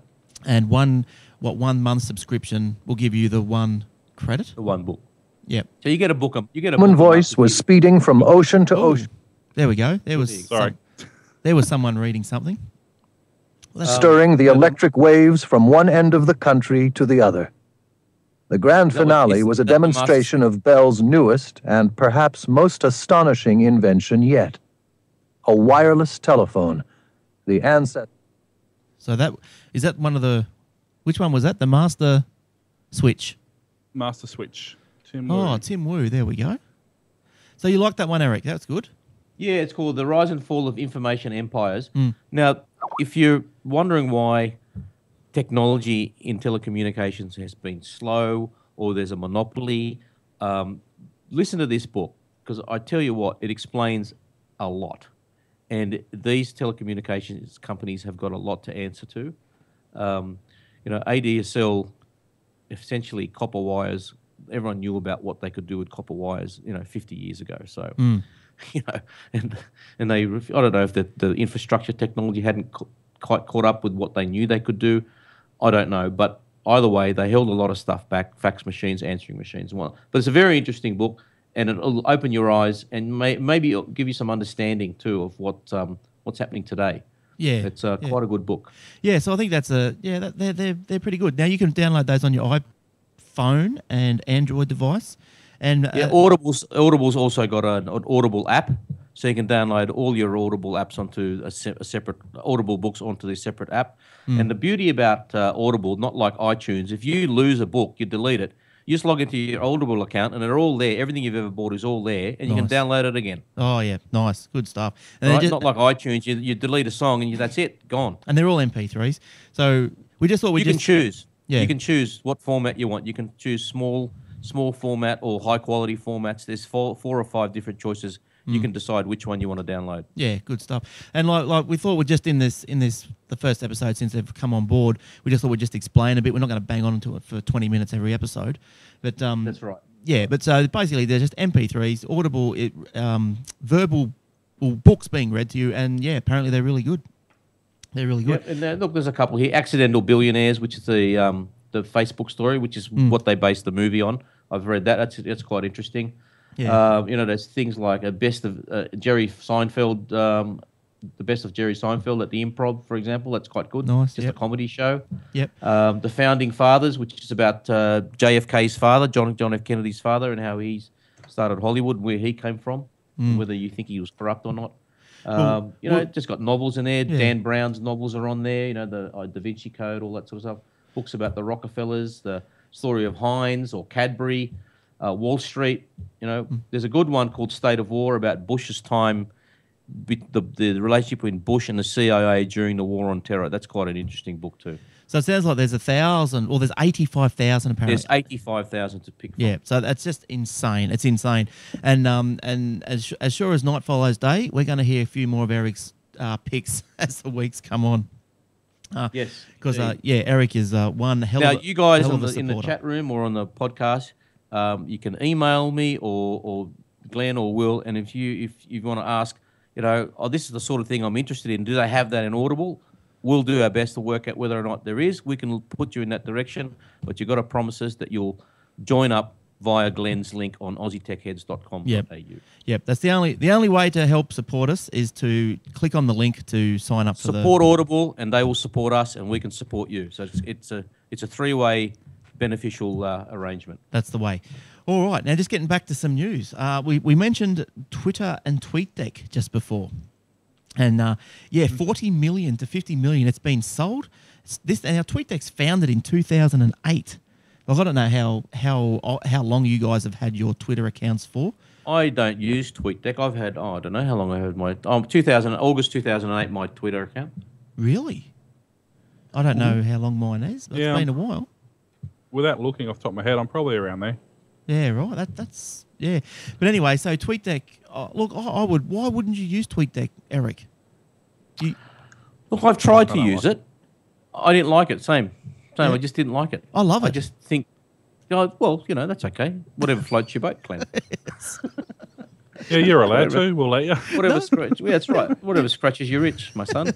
And 1 month subscription will give you the 1 credit. The 1 book. Yep. So you get a book. Human voice was speeding from ocean to ocean. There we go. There was someone reading something. Stirring the electric waves from one end of the country to the other. The grand finale was a demonstration of Bell's newest and perhaps most astonishing invention yet. A wireless telephone. The ancestor. So is that one of the... Which one was that? The Master Switch? Master Switch. Tim Wu. Oh, Tim Wu. There we go. So you like that one, Eric? That's good. Yeah, it's called The Rise and Fall of Information Empires. Now, if you're wondering why technology in telecommunications has been slow or there's a monopoly, listen to this book, because I tell you what, it explains a lot. And these telecommunications companies have got a lot to answer to. ADSL, essentially copper wires, everyone knew about what they could do with copper wires, 50 years ago. So... and they, I don't know if the infrastructure technology hadn't quite caught up with what they knew they could do. I don't know, but either way, they held a lot of stuff back: fax machines, answering machines, and whatnot. But it's a very interesting book, and it'll open your eyes and maybe it'll give you some understanding too of what's happening today. Yeah, it's quite a good book. Yeah, so I think they're pretty good. Now you can download those on your iPhone and Android device. And Audible's also got an Audible app, so you can download all your Audible apps onto a separate Audible books onto this separate app. And the beauty about Audible, not like iTunes, if you lose a book, you delete it. You just log into your Audible account, and they're all there. Everything you've ever bought is all there, and you can download it again. Oh yeah, nice, good stuff. And right? Not like iTunes, you delete a song and that's it, gone. And they're all MP3s. So we just thought you can choose. Yeah, you can choose what format you want. You can choose small format or high quality formats. There's 4 or 5 different choices. You can decide which one you want to download. Yeah, good stuff. And like we thought, we're just in this the first episode since they've come on board. We just thought we'd just explain a bit. We're not going to bang on to it for 20 minutes every episode, but that's right. Yeah, but so basically they're just MP3s, Audible, verbal books being read to you, and yeah, apparently they're really good. They're really good. Yeah, and look, there's a couple here. Accidental Billionaires, which is the Facebook story, which is what they based the movie on, I've read that. That's quite interesting. Yeah. There's things like a best of Jerry Seinfeld, the best of Jerry Seinfeld at the Improv, for example. That's quite good. Nice, Just yep. a comedy show. Yep. The Founding Fathers, which is about JFK's father, John F. Kennedy's father, and how he's started Hollywood, where he came from, and whether you think he was corrupt or not. Just got novels in there. Yeah. Dan Brown's novels are on there. The Da Vinci Code, all that sort of stuff. Books about the Rockefellers, the story of Heinz or Cadbury, Wall Street. There's a good one called State of War about Bush's time, the relationship between Bush and the CIA during the War on Terror. That's quite an interesting book too. So it sounds like there's 1,000, or there's 85,000 apparently. There's 85,000 to pick from. Yeah, so that's just insane. It's insane. And as sure as night follows day, we're going to hear a few more of Eric's picks as the weeks come on. Yes. Because, Eric is one hell now, of a you guys hell of a in the supporter. chat room or on the podcast, you can email me or Glenn or Will, and if you want to ask, this is the sort of thing I'm interested in. Do they have that in Audible? We'll do our best to work out whether or not there is. We can put you in that direction, but you've got to promise us that you'll join up via Glenn's link on aussietechheads.com.au. Yep, that's the only way to help support us is to click on the link to sign up for support Audible, and they will support us, and we can support you. So it's a three-way beneficial arrangement. That's the way. All right, now just getting back to some news. We mentioned Twitter and TweetDeck just before. And 40 million to 50 million, it's been sold. Now TweetDeck's founded in 2008. Like, I don't know how long you guys have had your Twitter accounts for. I don't use TweetDeck. I've had I don't know how long I had my August 2008 my Twitter account. Really? I don't know how long mine is. But It's been a while. Without looking off the top of my head, I'm probably around there. Yeah, right. That's yeah. But anyway, so TweetDeck. Look, I would. Why wouldn't you use TweetDeck, Eric? Look, I've tried to use it. I didn't like it. Same. I just didn't like it. I love it. I just think, that's okay. Whatever floats your boat, Clem. Yeah, you're allowed to. We'll let you. Whatever that's right. Whatever scratches your itch, my son.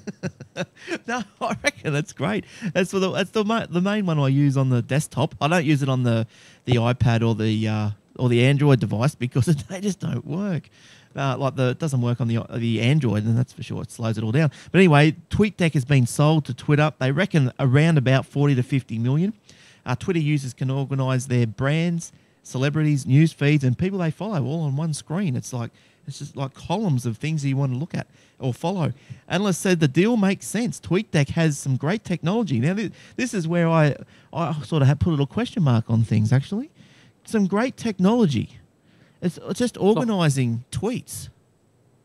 No, I reckon that's great. That's the main one I use on the desktop. I don't use it on the iPad or the Android device because they just don't work. It doesn't work on the Android, and that's for sure. It slows it all down. But anyway, TweetDeck has been sold to Twitter. They reckon around about 40 to 50 million. Twitter users can organise their brands, celebrities, news feeds, and people they follow all on one screen. It's just like columns of things that you want to look at or follow. Analysts said the deal makes sense. TweetDeck has some great technology. Now, this is where I sort of have put a little question mark on things, actually. Some great technology. It's just organising tweets.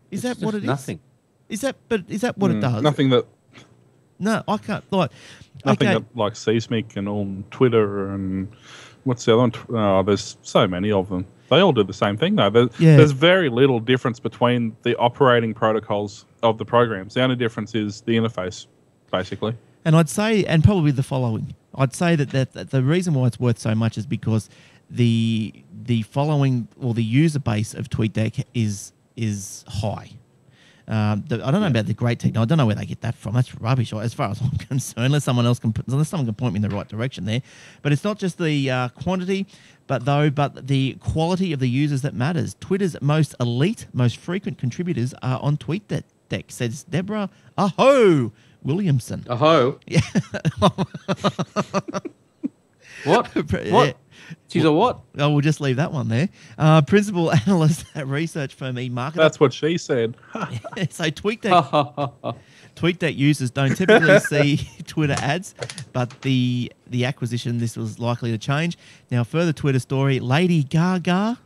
Is that what it is? Nothing. Is that what it does? Nothing that. No, I can't. Nothing that like Seismic and on Twitter and what's the other one? There's so many of them. They all do the same thing though. There's very little difference between the operating protocols of the programs. The only difference is the interface, basically. And I'd say, and probably the following. I'd say that the reason why it's worth so much is because the following or the user base of TweetDeck is high. I don't know about the great technology. I don't know where they get that from. That's rubbish, as far as I'm concerned. Unless someone can point me in the right direction there. But it's not just the quantity, but the quality of the users that matters. Twitter's most elite, most frequent contributors are on TweetDeck, says Deborah Aho Williamson. Aho? Yeah. What? What? She's a what? Oh, we'll just leave that one there. Principal analyst at research firm eMarketer. That's what she said. So TweetDeck users don't typically see Twitter ads, but the acquisition, this was likely to change. Now, further Twitter story, Lady Gaga,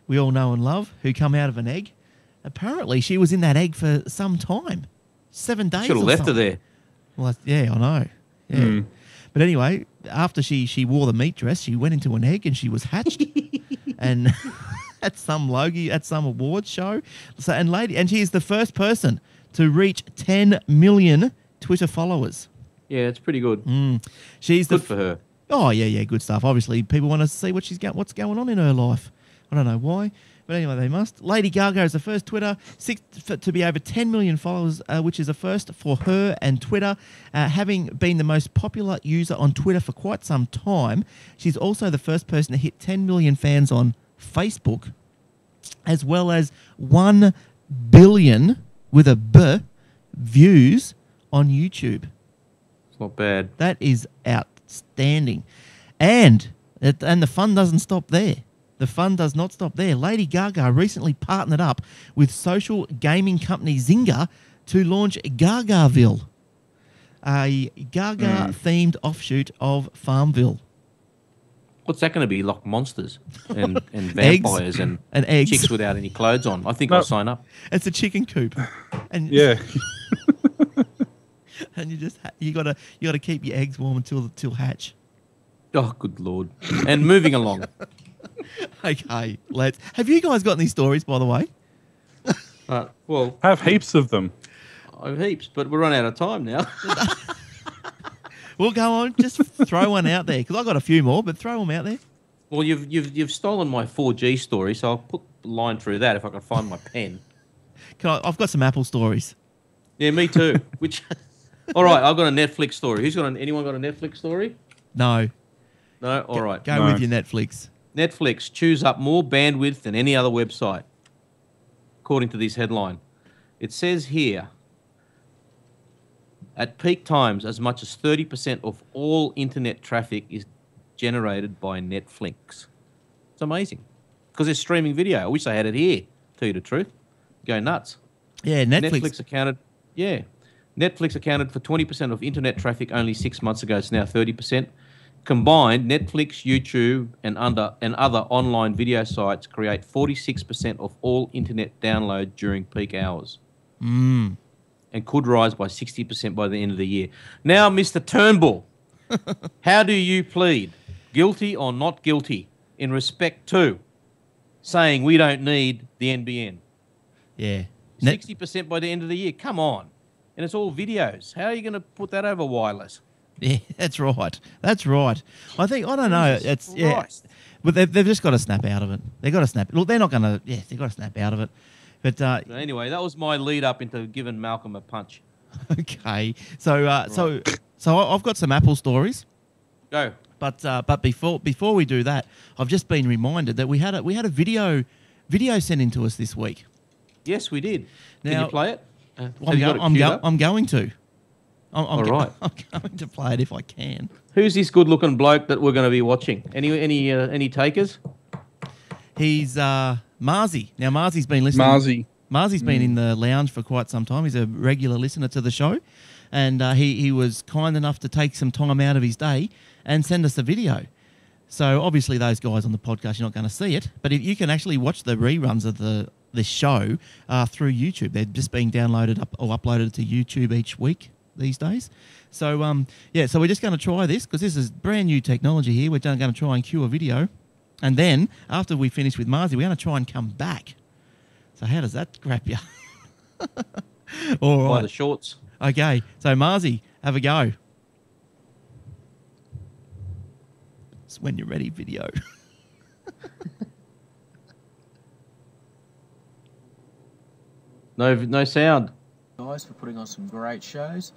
we all know and love, who come out of an egg. Apparently, she was in that egg for some time. 7 days. Should have left her there. Well, yeah, I know. Yeah. Mm. But anyway, after she wore the meat dress, she went into an egg and she was hatched, and at some awards show. So and she is the first person to reach 10 million Twitter followers. Yeah, it's pretty good. She's good for her. Oh yeah, good stuff. Obviously, people want to see what's going on in her life. I don't know why. But anyway, they must. Lady Gaga is the first Twitter to be over 10 million followers, which is a first for her and Twitter. Having been the most popular user on Twitter for quite some time, she's also the first person to hit 10 million fans on Facebook, as well as 1 billion, with a B, views on YouTube. It's not bad. That is outstanding. And the fun doesn't stop there. The fun does not stop there. Lady Gaga recently partnered up with social gaming company Zynga to launch Gagaville, a Gaga-themed offshoot of Farmville. What's that going to be? Like monsters and vampires and eggs. Chicks without any clothes on. I think I'll sign up. It's a chicken coop. And Yeah. and you gotta keep your eggs warm until hatch. Oh, good Lord. And moving along. Okay, let's. Have you guys got any stories, by the way? Well, Have heaps of them. I have heaps, but we're running out of time now. Well, go on. Just throw one out there, because I've got a few more, but throw them out there. Well, you've stolen my 4G story, so I'll put the line through that if I can find my pen. I've got some Apple stories. Yeah, me too. All right, I've got a Netflix story. Anyone got a Netflix story? No. No? All right. Go No. with your Netflix. Netflix chews up more bandwidth than any other website, according to this headline. It says here, at peak times, as much as 30% of all internet traffic is generated by Netflix. It's amazing. Because they're streaming video. I wish they had it here, to tell you the truth. Go nuts. Yeah, Netflix. Netflix accounted for 20% of internet traffic only 6 months ago. It's now 30%. Combined, Netflix, YouTube, and other online video sites create 46% of all internet download during peak hours. And could rise by 60% by the end of the year. Now, Mr. Turnbull, how do you plead? Guilty or not guilty in respect to saying we don't need the NBN? Yeah. 60% by the end of the year. Come on. And it's all videos. How are you going to put that over wireless? Yeah, that's right. That's right. I don't know. Jesus It's Christ. but they've just got to snap out of it. They've got to snap. Look, they're not going to. Yeah, they've got to snap out of it. But Anyway, that was my lead up into giving Malcolm a punch. okay. So I've got some Apple stories. Go. But before we do that, I've just been reminded that we had a video sent in to us this week. Yes, we did. Can Now- you play it? I'm going to. I'm going to play it if I can. Who's this good-looking bloke that we're going to be watching? Any takers? He's Marzi. Now Marzi's been listening. Marzi's been in the lounge for quite some time. He's a regular listener to the show, and he was kind enough to take some time out of his day and send us a video. So obviously those guys on the podcast, you're not going to see it, but if you can actually watch the reruns of the show through YouTube. They're just being downloaded or uploaded to YouTube each week these days. So so we're just going to try this because this is brand new technology here. We're going to try and cue a video, and then after we finish with Marzi, we're going to try and come back. So how does that crap you? All By right. the shorts. Okay. So Marzi, have a go. It's when you're ready, video. No sound. Guys, for putting on some great shows.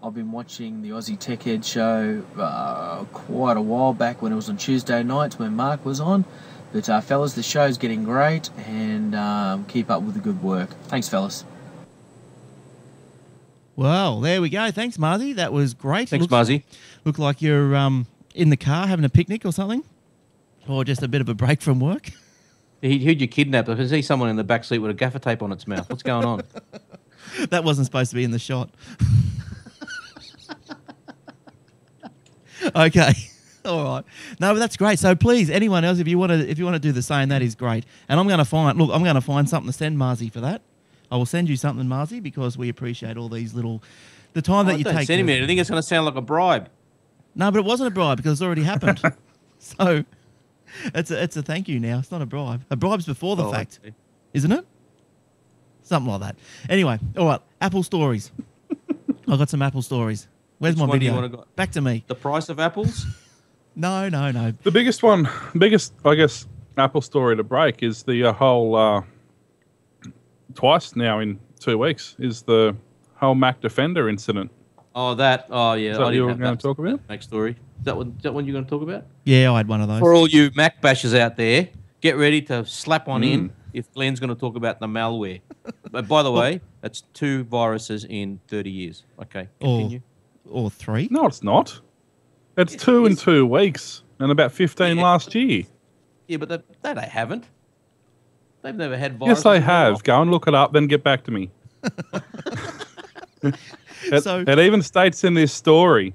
I've been watching the Aussie Tech Head show quite a while back when it was on Tuesday nights when Mark was on. But fellas, the show's getting great, and keep up with the good work. Thanks, fellas. Well, there we go. Thanks, Marzi. That was great. Thanks, Marzi. Look like you're in the car having a picnic or something, or just a bit of a break from work. Who'd you kidnap? I can see someone in the back seat with a gaffer tape on its mouth. What's going on? That wasn't supposed to be in the shot. Okay. All right. No, but that's great. So please, anyone else, if you want to do the same, that is great. And I'm going to find something to send Marzi for that. I will send you something, Marzi, because we appreciate all these the time that you Don't take. send me anything. It's going to sound like a bribe. No, but it wasn't a bribe because it's already happened. So it's a thank you now. It's not a bribe. A bribe's before the fact, okay. isn't it? Something like that. Anyway, all right. Apple stories. I've got some Apple stories. Where's Which my one do you video? wanna go- Back to me. The price of apples? No. The biggest, I guess, Apple story to break is the whole twice now in 2 weeks is the whole Mac Defender incident. Oh, that. Oh, yeah. Is that I what you didn't were have going that to talk about? Mac story. Is that what you're going to talk about? Yeah, I had one of those. For all you Mac bashers out there, get ready to slap one in if Glenn's going to talk about the malware. But by the way, that's 2 viruses in 30 years. Okay, continue. Or 3. No, it's not. It's 2 in 2 weeks and about 15 last year. Yeah, but they haven't. They've never had viruses. Yes, they have. Go and look it up, then get back to me. It even states in this story.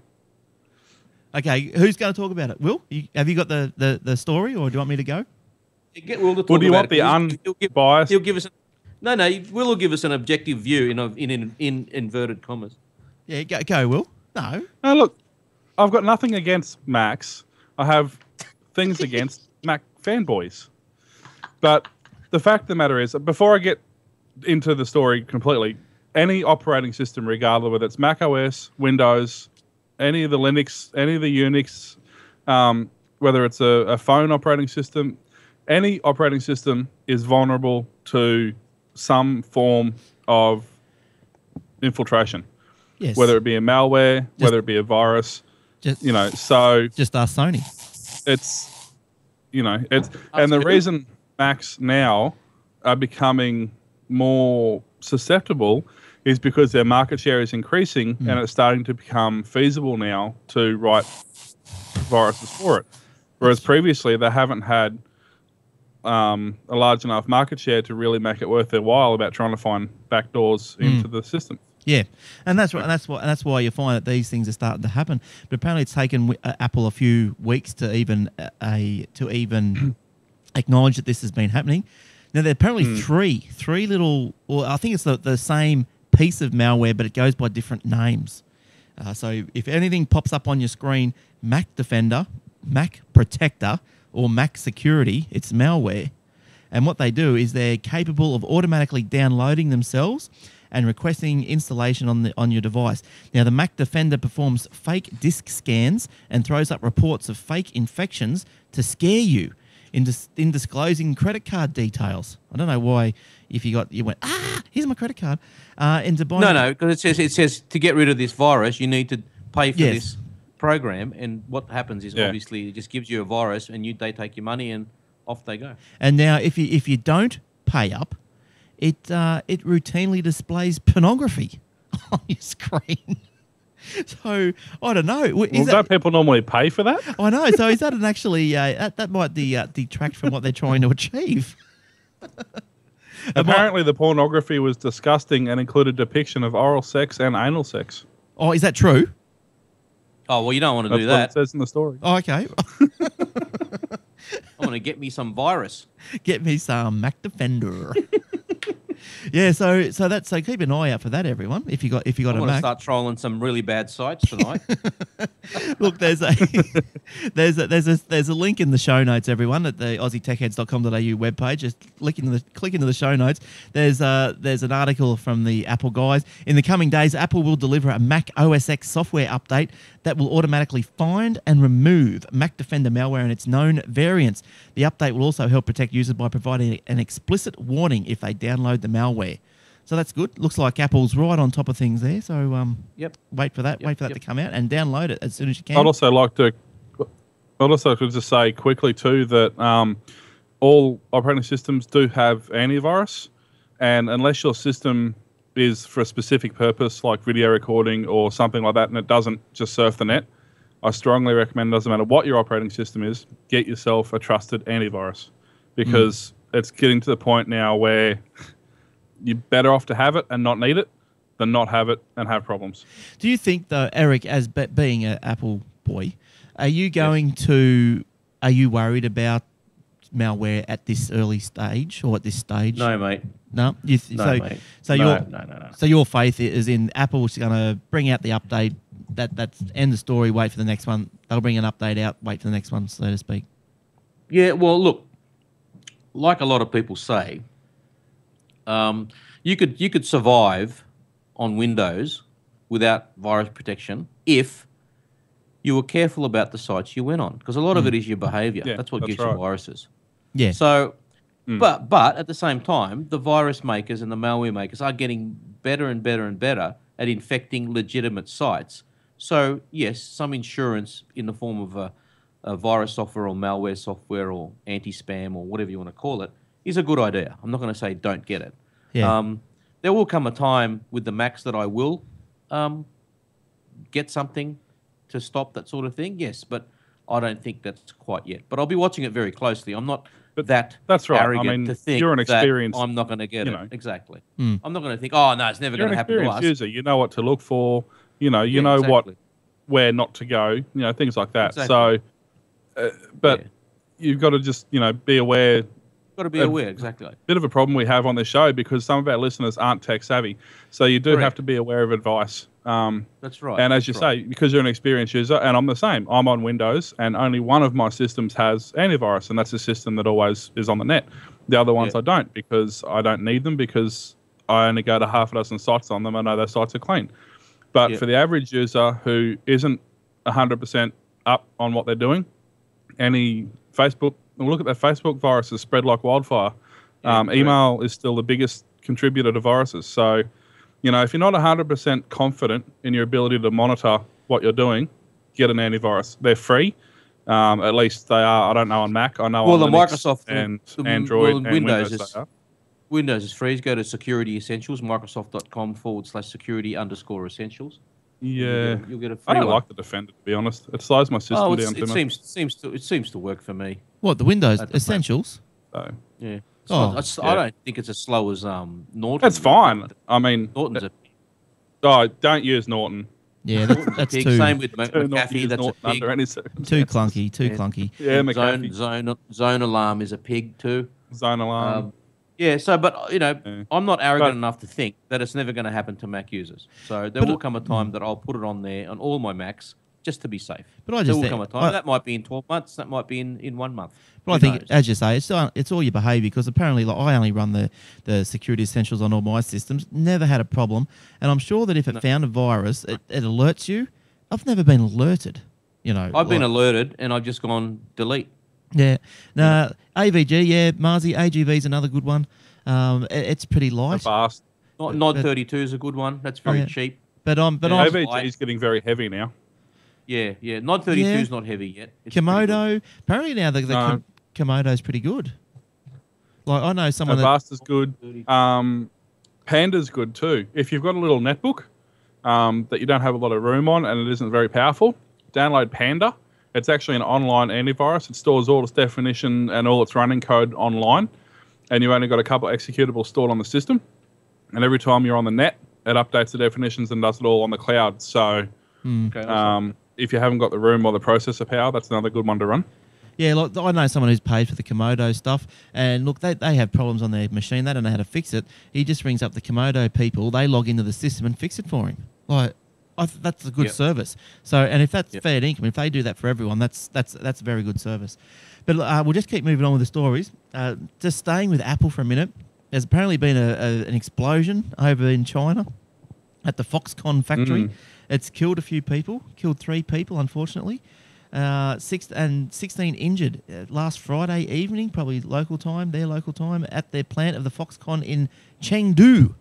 Okay, who's going to talk about it? Will, have you got the story, or do you want me to go? Get Will to talk Well, do you want about the unbiased? He'll give us. No. Will will give us an objective view in inverted commas. Yeah, go, Will. No. No, look, I've got nothing against Macs. I have things against Mac fanboys. But the fact of the matter is, before I get into the story completely, any operating system, regardless whether it's Mac OS, Windows, any of the Linux, any of the Unix, whether it's a phone operating system, any operating system is vulnerable to some form of infiltration. Yes. Whether it be a malware, whether it be a virus, so just ask Sony. It's, and the reason Macs now are becoming more susceptible is because their market share is increasing and it's starting to become feasible now to write viruses for it. Whereas previously they haven't had a large enough market share to really make it worth their while about trying to find backdoors into the system. Yeah, and that's why you find that these things are starting to happen. But apparently, it's taken Apple a few weeks to even acknowledge that this has been happening. Now, there are apparently three little, or I think it's the same piece of malware, but it goes by different names. So if anything pops up on your screen, Mac Defender, Mac Protector, or Mac Security, it's malware. And what they do is they're capable of automatically downloading themselves and requesting installation on your device. Now, the Mac Defender performs fake disk scans and throws up reports of fake infections to scare you in disclosing credit card details. I don't know why. If you went, here's my credit card. Into buying. No, because it says to get rid of this virus, you need to pay for this program. And what happens is obviously it just gives you a virus, and they take your money and off they go. And now, if you don't pay up, it routinely displays pornography on your screen. So I don't know. Don't people normally pay for that? I know. So is that that might detract from what they're trying to achieve? Apparently, the pornography was disgusting and included depiction of oral sex and anal sex. Oh, is that true? Oh well, you don't want to do that. That's what it says in the story. Oh, okay. I want to get me some virus. Get me some Mac Defender. Yeah, so keep an eye out for that, everyone. If you got I a want to Mac, start trolling some really bad sites tonight. Look, there's a link in the show notes, everyone, at the aussietechheads.com.au webpage. Just click into the show notes. There's an article from the Apple guys. In the coming days, Apple will deliver a Mac OS X software update that will automatically find and remove Mac Defender malware and its known variants. The update will also help protect users by providing an explicit warning if they download the malware. So that's good. Looks like Apple's right on top of things there. So wait for that. Wait for that to come out and download it as soon as you can. I'd also like to just say quickly too that all operating systems do have antivirus, and unless your system is for a specific purpose like video recording or something like that, and it doesn't just surf the net, I strongly recommend, doesn't matter what your operating system is, get yourself a trusted antivirus, because it's getting to the point now where you're better off to have it and not need it than not have it and have problems. Do you think, though, Eric, as being an Apple boy, are you worried about malware at this early stage or at this stage? No, mate. No? Mate. No. So your faith is in Apple's going to bring out the update, that's end the story, wait for the next one. They'll bring an update out, wait for the next one, so to speak. Yeah, well, look, like a lot of people say, you could survive on Windows without virus protection if you were careful about the sites you went on, because a lot of it is your behavior. Yeah, that's what that's gives you viruses. Yeah. So, but at the same time, the virus makers and the malware makers are getting better and better and better at infecting legitimate sites. So, yes, some insurance in the form of a virus software or malware software or anti-spam or whatever you want to call it is a good idea. I'm not going to say don't get it. Yeah. There will come a time with the Macs that I will get something to stop that sort of thing, yes, but I don't think that's quite yet. But I'll be watching it very closely. I'm not that's right. arrogant I mean, to think you're an that experienced, I'm not going to get you it. know. Exactly. Mm. I'm not going to think, oh, no, it's never You're going an to happen to experienced us. user. You know what to look for. You know Exactly. where not to go. You know, things like that. Exactly. So, but you've got to just be aware. Got to be aware, exactly. Bit of a problem we have on this show because some of our listeners aren't tech savvy, so you do have to be aware of advice. That's right. And as you say, because you're an experienced user, and I'm the same. I'm on Windows, and only one of my systems has antivirus, and that's a system that always is on the net. The other ones I don't, because I don't need them, because I only go to half a dozen sites on them. I know those sites are clean. But for the average user who isn't 100% up on what they're doing, any Facebook, look at that, Facebook viruses spread like wildfire. Email is still the biggest contributor to viruses. So, if you're not 100% confident in your ability to monitor what you're doing, get an antivirus. They're free. At least they are. I don't know on Mac. I know on the Linux Microsoft and Android and Windows is, they are. Windows is free. Go to Security Essentials, Microsoft.com/security_essentials. Yeah. You'll get a free I don't one. like the Defender, to be honest. It slows my system down too much. It seems to work for me. What, the Windows At the Essentials? So, Yeah. Oh, I don't think it's as slow as Norton. that's fine. I mean, Norton's a don't use Norton. Yeah, that's pig. too Same with Do not McAfee. use That's Norton a pig. under any circumstances. too clunky. Too clunky. Yeah, And McAfee. Zone Alarm is a pig too. Zone Alarm. Yeah, so, but, I'm not arrogant But- enough to think that it's never going to happen to Mac users. So there will come a time that I'll put it on there on all my Macs just to be safe. But I There just will think, come a time. That might be in 12 months. That might be in 1 month. but I Who think, knows? as you say, it's all your behaviour, because apparently, like, I only run the Security Essentials on all my systems. Never had a problem, and I'm sure that if it found a virus, it alerts you. I've never been alerted. I've been alerted and I've just gone delete. Yeah. No, AVG. Yeah, Marzi. AGV is another good one. It's pretty light. Fast. Nod 32 is a good one. That's very cheap. But I'm AVG is getting very heavy now. Yeah. Nod 32 is not heavy yet. It's Komodo. Apparently now the Komodo's pretty good. Like, I know someone Avast is good. Panda's good too. If you've got a little netbook that you don't have a lot of room on and it isn't very powerful, download Panda. It's actually an online antivirus. It stores all its definition and all its running code online, and you've only got a couple of executables stored on the system. And every time you're on the net, it updates the definitions and does it all on the cloud. So if you haven't got the room or the processor power, that's another good one to run. Yeah, look, I know someone who's paid for the Komodo stuff, and look, they have problems on their machine. They don't know how to fix it. He just rings up the Komodo people. They log into the system and fix it for him. Like, that's a good service. So, and if that's fair income, if they do that for everyone, that's a very good service. But we'll just keep moving on with the stories. Just staying with Apple for a minute. There's apparently been an explosion over in China at the Foxconn factory. It's killed a few people, killed 3 people, unfortunately. 16 injured last Friday evening, probably their local time, at their plant of the Foxconn in Chengdu,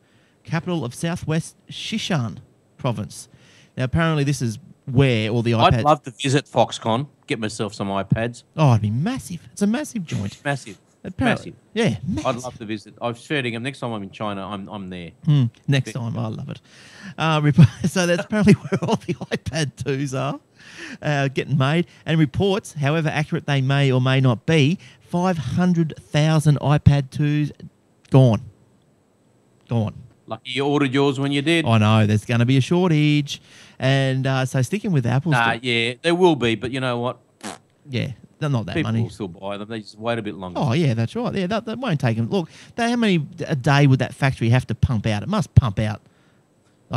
capital of southwest Sichuan province. Now, apparently this is where all the iPads... I'd love to visit Foxconn, get myself some iPads. Oh, it'd be massive. It's a massive joint. Massive. Massive. Yeah, massive. I'd love to visit. I was sharing them. Next time I'm in China, I'm there. Next time, I love it. So that's apparently where all the iPad 2s are getting made. And reports, however accurate they may or may not be, 500,000 iPad 2s gone. Lucky you ordered yours when you did. I know, there's going to be a shortage. And so sticking with Apple... yeah, there will be. But you know what? Yeah, they're not that People money. will still buy them. They just wait a bit longer. Oh, yeah, that's right. Yeah, that won't take them. Look, how many a day would that factory have to pump out? It must pump out.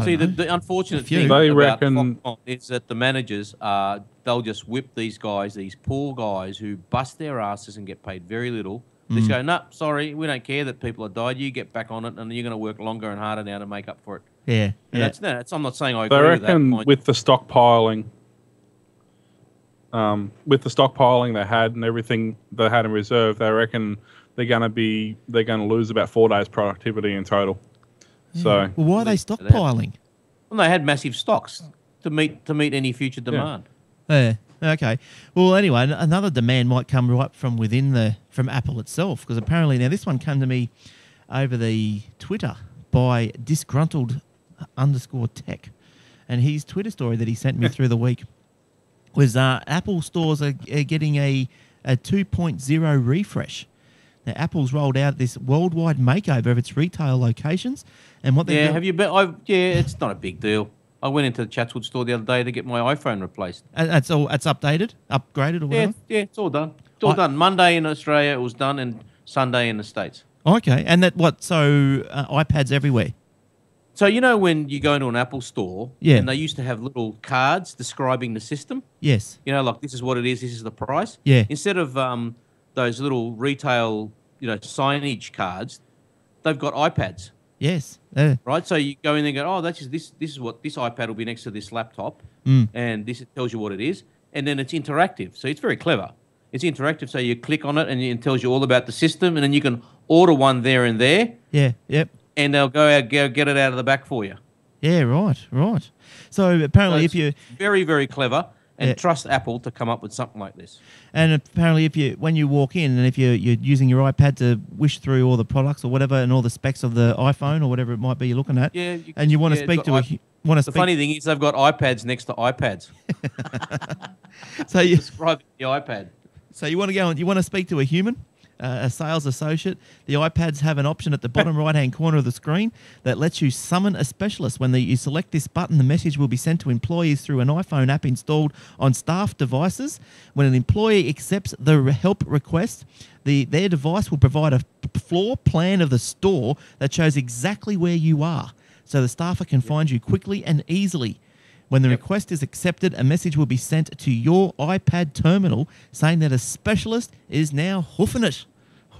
See, the unfortunate few. thing They about reckon- Foxconn is that the managers, they'll just whip these guys, these poor guys who bust their asses and get paid very little. They just go, no, sorry, we don't care that people have died. You get back on it, and you're going to work longer and harder now to make up for it. Yeah, And yeah. that's I'm not saying I They agree with that. reckon with the stockpiling, with the stockpiling they had and everything they had in reserve, they reckon they're going to lose about 4 days productivity in total. Yeah. So, well, why are they stockpiling? Well, they had massive stocks to meet any future demand. Yeah. Okay. Well, anyway, another demand might come right from within from Apple itself, because apparently now this one came to me over the Twitter by disgruntled_tech, and his Twitter story that he sent me through the week was Apple stores are getting a 2.0 refresh. Now, Apple's rolled out this worldwide makeover of its retail locations, and what they have you been? It's not a big deal. I went into the Chatswood store the other day to get my iPhone replaced. That's all. It's updated, upgraded, or whatever. Yeah, it's all done. It's all done. Monday in Australia it was done, and Sunday in the States. Okay, and that what? So iPads everywhere. So you know when you go into an Apple store, Yeah. and they used to have little cards describing the system. Yes. You know, like this is what it is, this is the price. Yeah. Instead of those little retail, signage cards, they've got iPads. Yes. Right. So you go in there and go, oh, that's just this is what this iPad will be next to this laptop, and this tells you what it is, and then it's interactive. So it's very clever. It's interactive. So you click on it and it tells you all about the system, and then you can order one there and there. Yeah. Yep. And they'll go get it out of the back for you. Yeah. Right. So apparently, if you very, very clever, and trust Apple to come up with something like this. And apparently, when you walk in, and if you're using your iPad to wish through all the products or whatever, and all the specs of the iPhone or whatever it might be you're looking at, and you want to speak to the funny thing is they've got iPads next to iPads. So you describing the iPad. So you want to go and you want to speak to a human, a sales associate. The iPads have an option at the bottom right-hand corner of the screen that lets you summon a specialist. When you select this button, the message will be sent to employees through an iPhone app installed on staff devices. When an employee accepts the help request, their device will provide a floor plan of the store that shows exactly where you are, so the staffer can find you quickly and easily. When the request is accepted, a message will be sent to your iPad terminal saying that a specialist is now hoofing it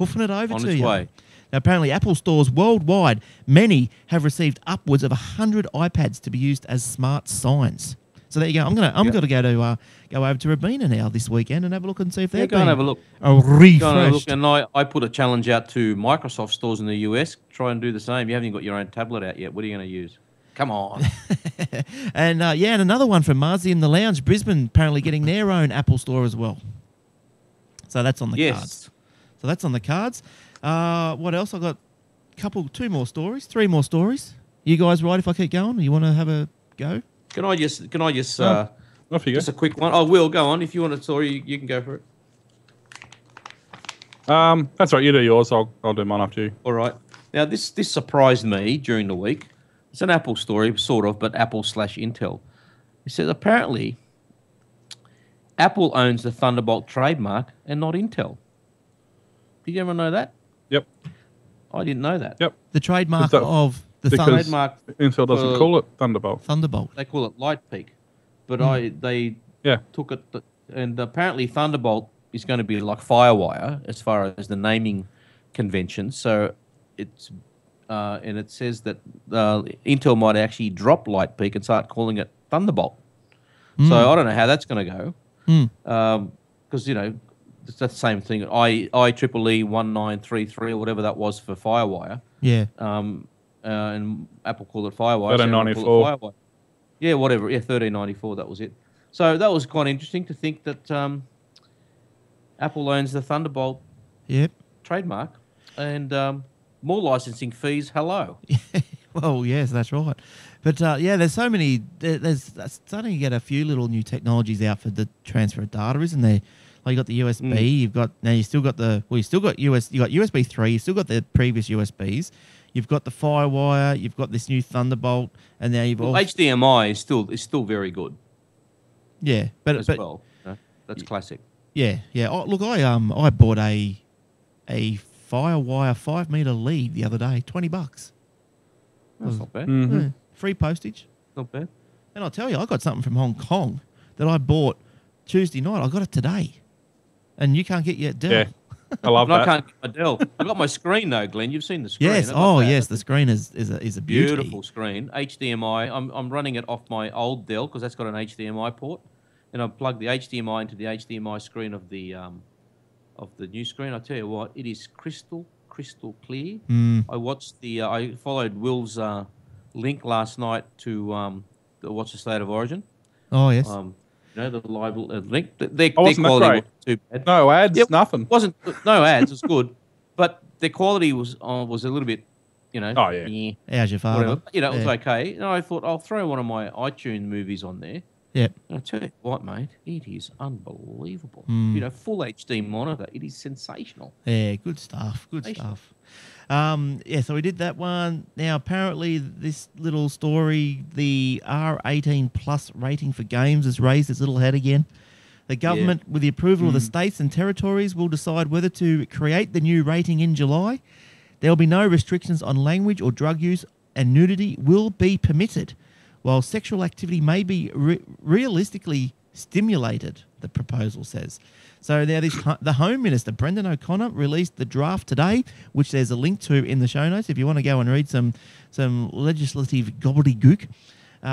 over on to its you. way. Now, apparently, Apple stores worldwide, many have received upwards of 100 iPads to be used as smart signs. So there you go. I'm gonna go over to Robina now this weekend and have a look and see if they're go and have a look. Refreshed. Go and have a look. And I put a challenge out to Microsoft stores in the US. Try and do the same. You haven't even got your own tablet out yet. What are you going to use? Come on. And and another one from Marzi in the Lounge, Brisbane, apparently getting their own Apple store as well. So that's on the cards. So that's on the cards. What else? I got three more stories. You guys right if I keep going? Or you want to have a go? Can I just off you go. just a quick one? I will go on. If you want a story, you can go for it. That's right. You do yours. I'll do mine after you. All right. Now this surprised me during the week. It's an Apple story, sort of, but Apple/Intel. It says apparently Apple owns the Thunderbolt trademark and not Intel. Did you ever know that? Yep. I didn't know that. Yep. The trademark of the because trademark Intel doesn't call it Thunderbolt. They call it Lightpeak, but they took it, and apparently Thunderbolt is going to be like FireWire as far as the naming convention. So it's and it says that Intel might actually drop Lightpeak and start calling it Thunderbolt. So I don't know how that's going to go, because it's the same thing. IEEE 1933 or whatever that was for FireWire. Yeah. And Apple called it FireWire. 1394. Yeah, whatever. Yeah, 1394. That was it. So that was quite interesting to think that Apple owns the Thunderbolt trademark, and more licensing fees. Hello. Well, yes, that's right. But there's so many. There's starting to get a few little new technologies out for the transfer of data, isn't there? Like you got the USB. You got USB 3. You still got the previous USBs. You've got the FireWire. You've got this new Thunderbolt, and now you've also HDMI is still very good. Yeah, but that's classic. Yeah. Oh, look, I bought a FireWire 5-meter lead the other day, $20. That's not bad. Yeah, free postage. Not bad. And I'll tell you, I got something from Hong Kong that I bought Tuesday night. I got it today, and you can't get your Dell. Yeah, I love that. I can't get my Dell. I got my screen though, Glenn. You've seen the screen. Yes. Oh, yes. The screen is a beauty. Beautiful screen. HDMI. I'm running it off my old Dell because that's got an HDMI port. and I plugged the HDMI into the HDMI screen of the new screen. I tell you what, it is crystal clear. I followed Will's link last night to watch the State of Origin. Oh yes. The live link. Their wasn't that quality great? wasn't too bad. No ads, Yep, nothing. Wasn't no ads. It was good, but their quality was a little bit, Oh, yeah. How's your father? whatever. It was okay. And I thought I'll throw one of my iTunes movies on there. Yep. And I tell you what, mate, it is unbelievable. Mm. Full HD monitor. It is sensational. Yeah, good stuff. Good stuff. So we did that one. Now, apparently, this little story, the R18 plus rating for games has raised its little head again. The government, with the approval of the states and territories, will decide whether to create the new rating in July. There will be no restrictions on language or drug use, and nudity will be permitted, while sexual activity may be realistically stimulated, the proposal says. So now the Home Minister, Brendan O'Connor, released the draft today, which there's a link to in the show notes if you want to go and read some legislative gobbledygook,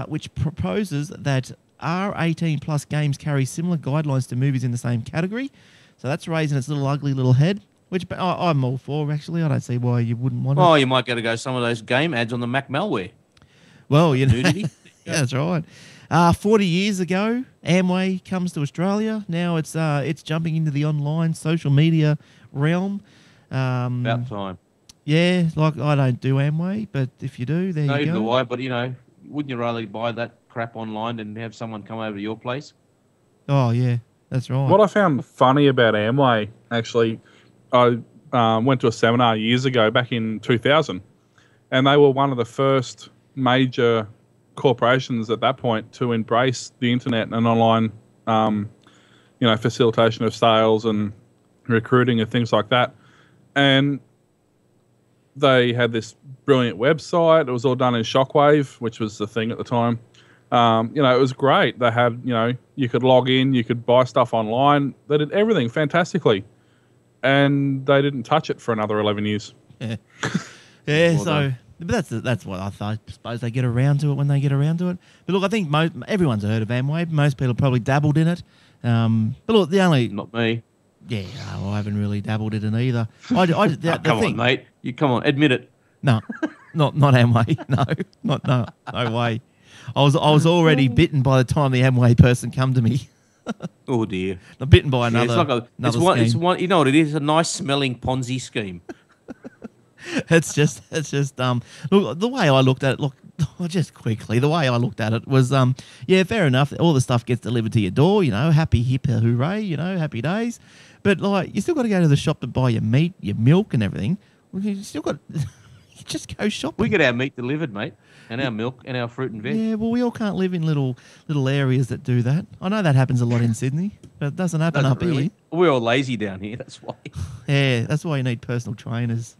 which proposes that R18 plus games carry similar guidelines to movies in the same category. So that's raising its little ugly little head, which I'm all for, actually. I don't see why you wouldn't want it. Oh, you might get to go some of those game ads on the Mac malware. Well, Nudity. Yeah, that's right. 40 years ago, Amway comes to Australia. Now it's jumping into the online social media realm. About time. Yeah, like I don't do Amway, but if you do, there you go. Neither do I, but wouldn't you rather buy that crap online than have someone come over to your place? Oh, yeah, that's right. What I found funny about Amway, actually, I went to a seminar years ago, back in 2000, and they were one of the first major corporations at that point to embrace the internet and online, facilitation of sales and recruiting and things like that. And they had this brilliant website. It was all done in Shockwave, which was the thing at the time. It was great. They had, you could log in, you could buy stuff online. They did everything fantastically. And they didn't touch it for another 11 years. Yeah, Well but that's what I thought. I suppose they get around to it when they get around to it. But look, I think everyone's heard of Amway. Most people probably dabbled in it. But look, Not me. Yeah, I haven't really dabbled in it either. Come on, mate. Come on, admit it. No, not Amway. No way. I was already bitten by the time the Amway person come to me. Oh dear. I'm bitten by another. It's one. You know what it is? A nice smelling Ponzi scheme. It's just look, the way I looked at it, just quickly, the way I looked at it was fair enough, all the stuff gets delivered to your door, happy hip hooray, happy days, but you still got to go to the shop to buy your meat, your milk and everything. You still got you just go shopping. We get our meat delivered, mate, and our milk and our fruit and veg. Yeah, well, we all can't live in little areas that do that. I know that happens a lot in Sydney, but it doesn't happen up here. We're all lazy down here, that's why. Yeah, that's why you need personal trainers.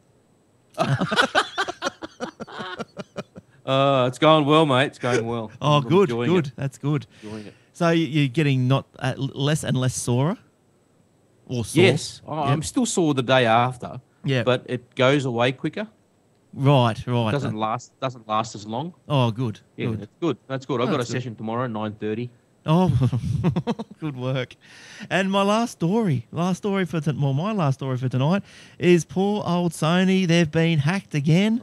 It's going well, mate. It's going well. Oh, I'm good. it. That's good. Enjoying it. So you're getting not less and less sore, or sore? Yes, I'm still sore the day after. Yeah, but it goes away quicker. Right. Doesn't last as long. Oh, good. Yeah, good. it's good. That's good. I've got a session tomorrow at 9:30. Oh, good work. And my last story for tonight is poor old Sony. They've been hacked again.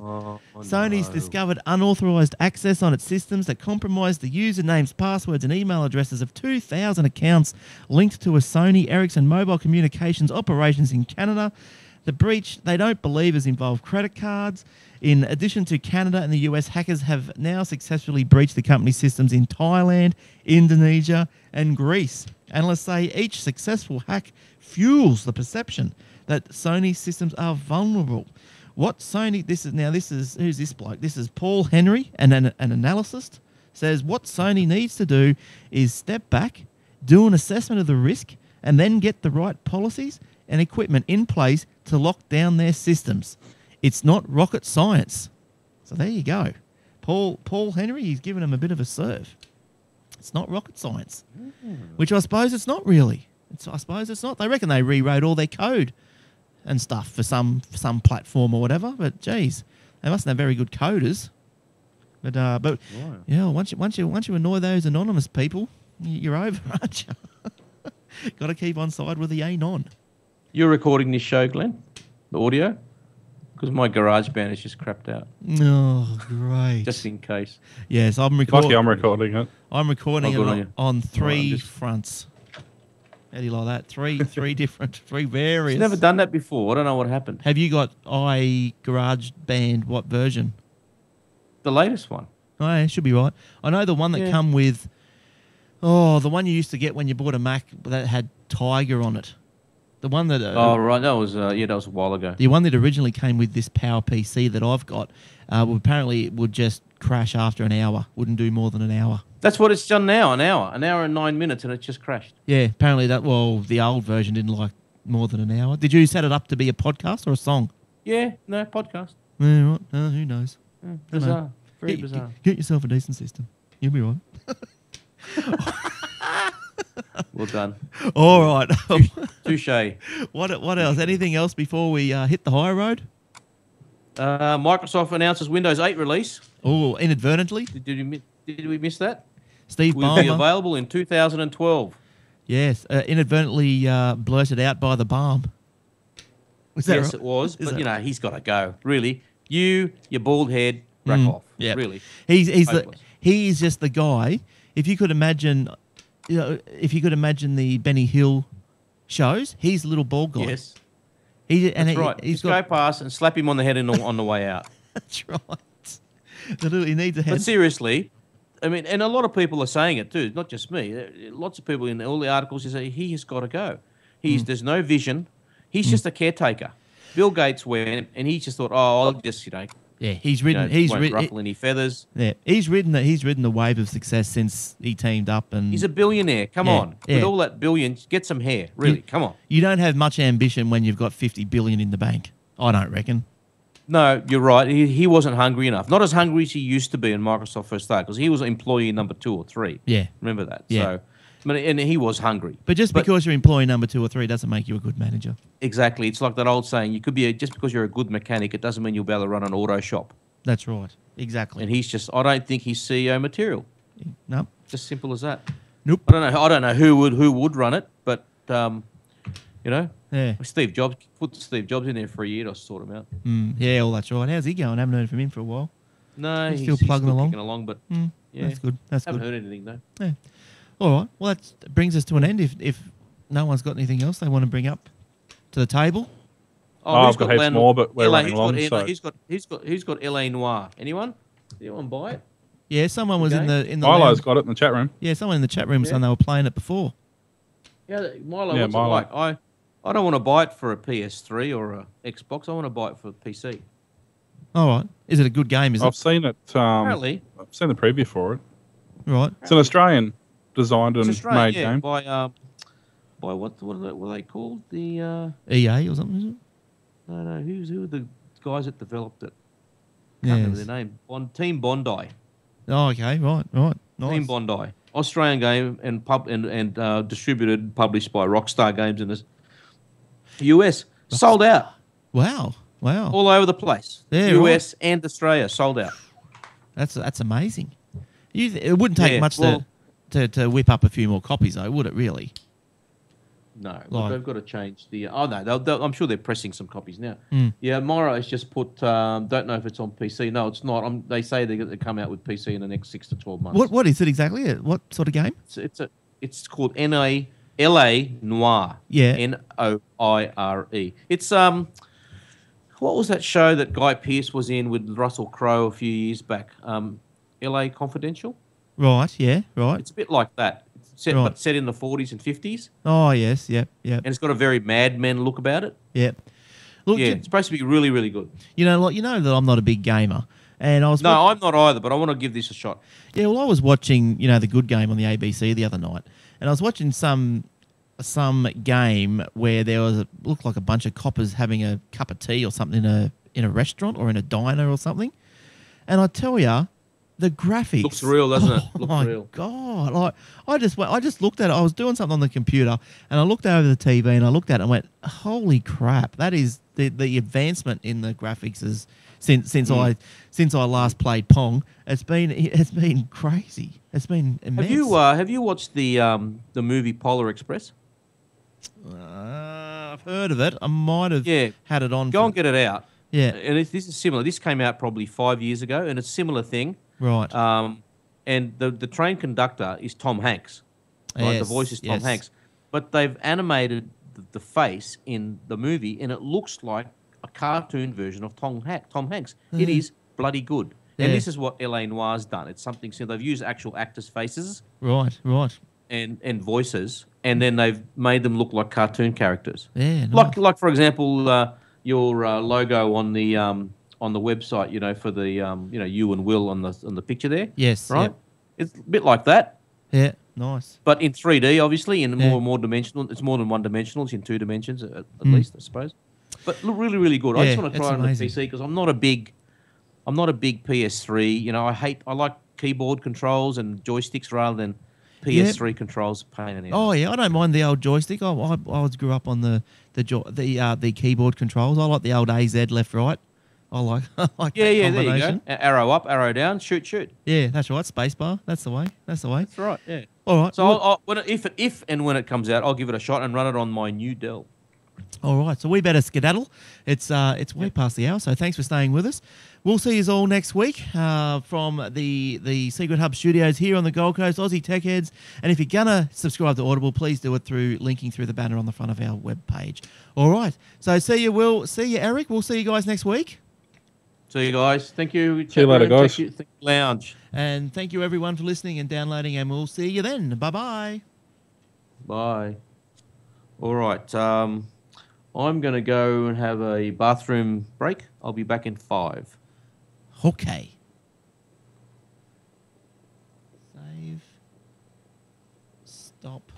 Sony's discovered unauthorized access on its systems that compromised the usernames, passwords, and email addresses of 2,000 accounts linked to a Sony Ericsson mobile communications operations in Canada. The breach, they don't believe, has involved credit cards. In addition to Canada and the US, hackers have now successfully breached the company's systems in Thailand, Indonesia, and Greece. Analysts say each successful hack fuels the perception that Sony systems are vulnerable. What Sony, who's this bloke? This is Paul Henry, an analyst, says what Sony needs to do is step back, do an assessment of the risk, and then get the right policies and equipment in place to lock down their systems. It's not rocket science. So there you go. Paul Henry, he's given him a bit of a serve. It's not rocket science, which I suppose it's not really. I suppose it's not. They reckon they rewrote all their code and stuff for some platform or whatever. But geez, they mustn't have very good coders. But yeah, once you annoy those anonymous people, You're over, aren't you? Got to keep on side with the anon. You're recording this show, Glenn? The audio? Because my GarageBand is just crapped out. Oh, great. Just in case. Yes, I'm recording. Lucky I'm recording it. I'm recording Oh, good on it you. on three just- fronts. How do you like that? Three different, three various. I've never done that before. I don't know what happened. Have you got GarageBand? What version? The latest one. Oh, yeah, should be right. I know the one that Yeah. come with. Oh, the one you used to get when you bought a Mac that had Tiger on it. The one that. Oh, right. That was that was a while ago. The one that originally came with this Power PC that I've got, well, apparently it would just crash after an hour. Wouldn't do more than an hour. That's what it's done now. An hour and 9 minutes, and it just crashed. Yeah, apparently that. Well, the old version didn't like more than an hour. Did you set it up to be a podcast or a song? Yeah, no podcast. Yeah, right. Who knows? Bizarre. Very Get- bizarre. Get yourself a decent system. You'll be right. Well done. All right. Touche. What else? Anything else before we hit the high road? Microsoft announces Windows 8 release. Oh, inadvertently, Did we miss that? Steve Will be Ballmer. available in 2012. Yes, inadvertently blurted out by the Balm. Was that Yes, right? it was. Is But, that- he's got to go. Really. Your bald head, rack off. yeah. Really. He Hopeless. is just the guy. If you could imagine, the Benny Hill shows, he's the little bald guy. Yes. That's Right. He's Just got. go past and slap him on the head on the way out. That's right. He needs a head. But seriously, I mean, and a lot of people are saying it too, not just me. Lots of people in all the articles say he has got to go. There's no vision. He's just a caretaker. Bill Gates went, and he just thought, oh, I'll just Yeah, he's ridden. won't ruffle any feathers. Yeah, he's ridden the wave of success since he teamed up, and He's a billionaire. Come Yeah, on, yeah. with all that billion, get some hair. Really, come on. you don't have much ambition when you've got 50 billion in the bank. I don't reckon. No, you're right. He wasn't hungry enough. Not as hungry as he used to be when Microsoft first started, because he was employee number 2 or 3. Yeah, Remember that? Yeah. So, and he was hungry. but just because you're employee number 2 or 3 doesn't make you a good manager. Exactly. It's like that old saying, you could be just because you're a good mechanic, it doesn't mean you'll be able to run an auto shop. That's right. Exactly. And I don't think he's CEO material. No. Just simple as that. Nope. I don't know who would run it, but Yeah. Steve Jobs, put Steve Jobs in there for a year to sort him out. Yeah, well, that's right. How's he going? I haven't heard from him for a while. No, He's still plugging along? kicking along, but yeah, That's good. That's haven't good. heard anything though. Yeah. All right. Well, that brings us to an end. If no one's got anything else they want to bring up to the table. Oh, who's I've got heaps more, but we're running long, so- Who's got LA Noir? Anyone? Anyone buy it? Yeah, someone was Okay. in the Milo's lounge. got it in the chat room. Yeah, someone in the chat room Yeah. saying they were playing it before. Yeah, Milo. Yeah, What's Milo. it like? I don't want to buy it for a PS3 or a Xbox. I want to buy it for a PC. All right. Is it a good game? Is I've it? seen it. Apparently, I've seen the preview for it. Right. It's an Australian designed and it's Australian, made yeah, game. by what are they called? The EA or something, is it? no, who are the guys that developed it? Can't Yes. remember their name. Team Bondi. Oh, okay. Right. Nice. Team Bondi. Australian game and distributed, published by Rockstar Games in the US. Sold out Wow. all over the place. Yeah, US and Australia sold out. That's amazing. It wouldn't take Yeah, much well- to whip up a few more copies, though, would it? Really? No, Like- they've got to change the. Oh no, I'm sure they're pressing some copies now. Mm. Yeah, Mora has just put. Don't know if it's on PC. No, it's not. They say they're going to come out with PC in the next 6 to 12 months. What is it exactly? What sort of game? It's called LA Noir. Yeah. Noire. It's what was that show that Guy Pearce was in with Russell Crowe a few years back? LA Confidential. Right. Yeah. Right. It's a bit like that. Right. But set in the 40s and 50s, Oh yes. Yep. and it's got a very Mad Men look about it. Yep. Look, Yeah, it's supposed to be really, really good. you know that I'm not a big gamer, and I was No, I'm not either, but I want to give this a shot. Yeah, well, I was watching, the Good Game on the ABC the other night, and I was watching some game where there was looked like a bunch of coppers having a cup of tea or something in a restaurant or in a diner or something, and I tell you, The graphics Looks real, doesn't it? Oh Looks my real. god! Like I just looked at it. I was doing something on the computer, and I looked over the TV, and I looked at it and went, "Holy crap! That is the advancement in the graphics is since I last played Pong. It's been crazy. It's been immense. Have you watched the movie Polar Express? I've heard of it. I might have had it on. Go and get it out. Yeah. And this is similar. This came out probably 5 years ago, and it's a similar thing. Right. And the train conductor is Tom Hanks. Right? The voice is Tom Hanks. But they've animated the face in the movie, and it looks like a cartoon version of Tom Hanks. It is bloody good. Yeah. And this is what L.A. Noir's done. It's something similar. They've used actual actors' faces. Right. And voices, and then they've made them look like cartoon characters. Yeah. Nice. Like for example, your logo on the website, for the you and Will on the picture there. Yes. Right. Yep. It's a bit like that. Yeah. Nice. But in 3D, obviously, in more dimensional. It's more than one dimensional. It's in 2 dimensions at least, I suppose. But look really, really good. I just want to try it on the PC because I'm not a big PS3. I like keyboard controls and joysticks rather than PS3 controls. Pain in the ass. Oh yeah, I don't mind the old joystick. I grew up on the keyboard controls. I like the old AZ left right. I like that there you combination. go. Arrow up, arrow down, shoot. Yeah, that's right. Spacebar. That's the way. That's right. Yeah. All right. So if and when it comes out, I'll give it a shot and run it on my new Dell. All right. So we better skedaddle. It's way past the hour. So thanks for staying with us. We'll see you all next week from the Secret Hub studios here on the Gold Coast, Aussie Tech Heads. And if you're gonna subscribe to Audible, please do it through linking through the banner on the front of our webpage. All right. So see you, Will. See you, Eric. We'll see you guys next week. See you guys. Thank you. See you later, guys. Thank you, Lounge. And thank you everyone for listening and downloading. And we'll see you then. Bye-bye. Bye. All right. I'm going to go and have a bathroom break. I'll be back in 5. Okay. Save. Stop.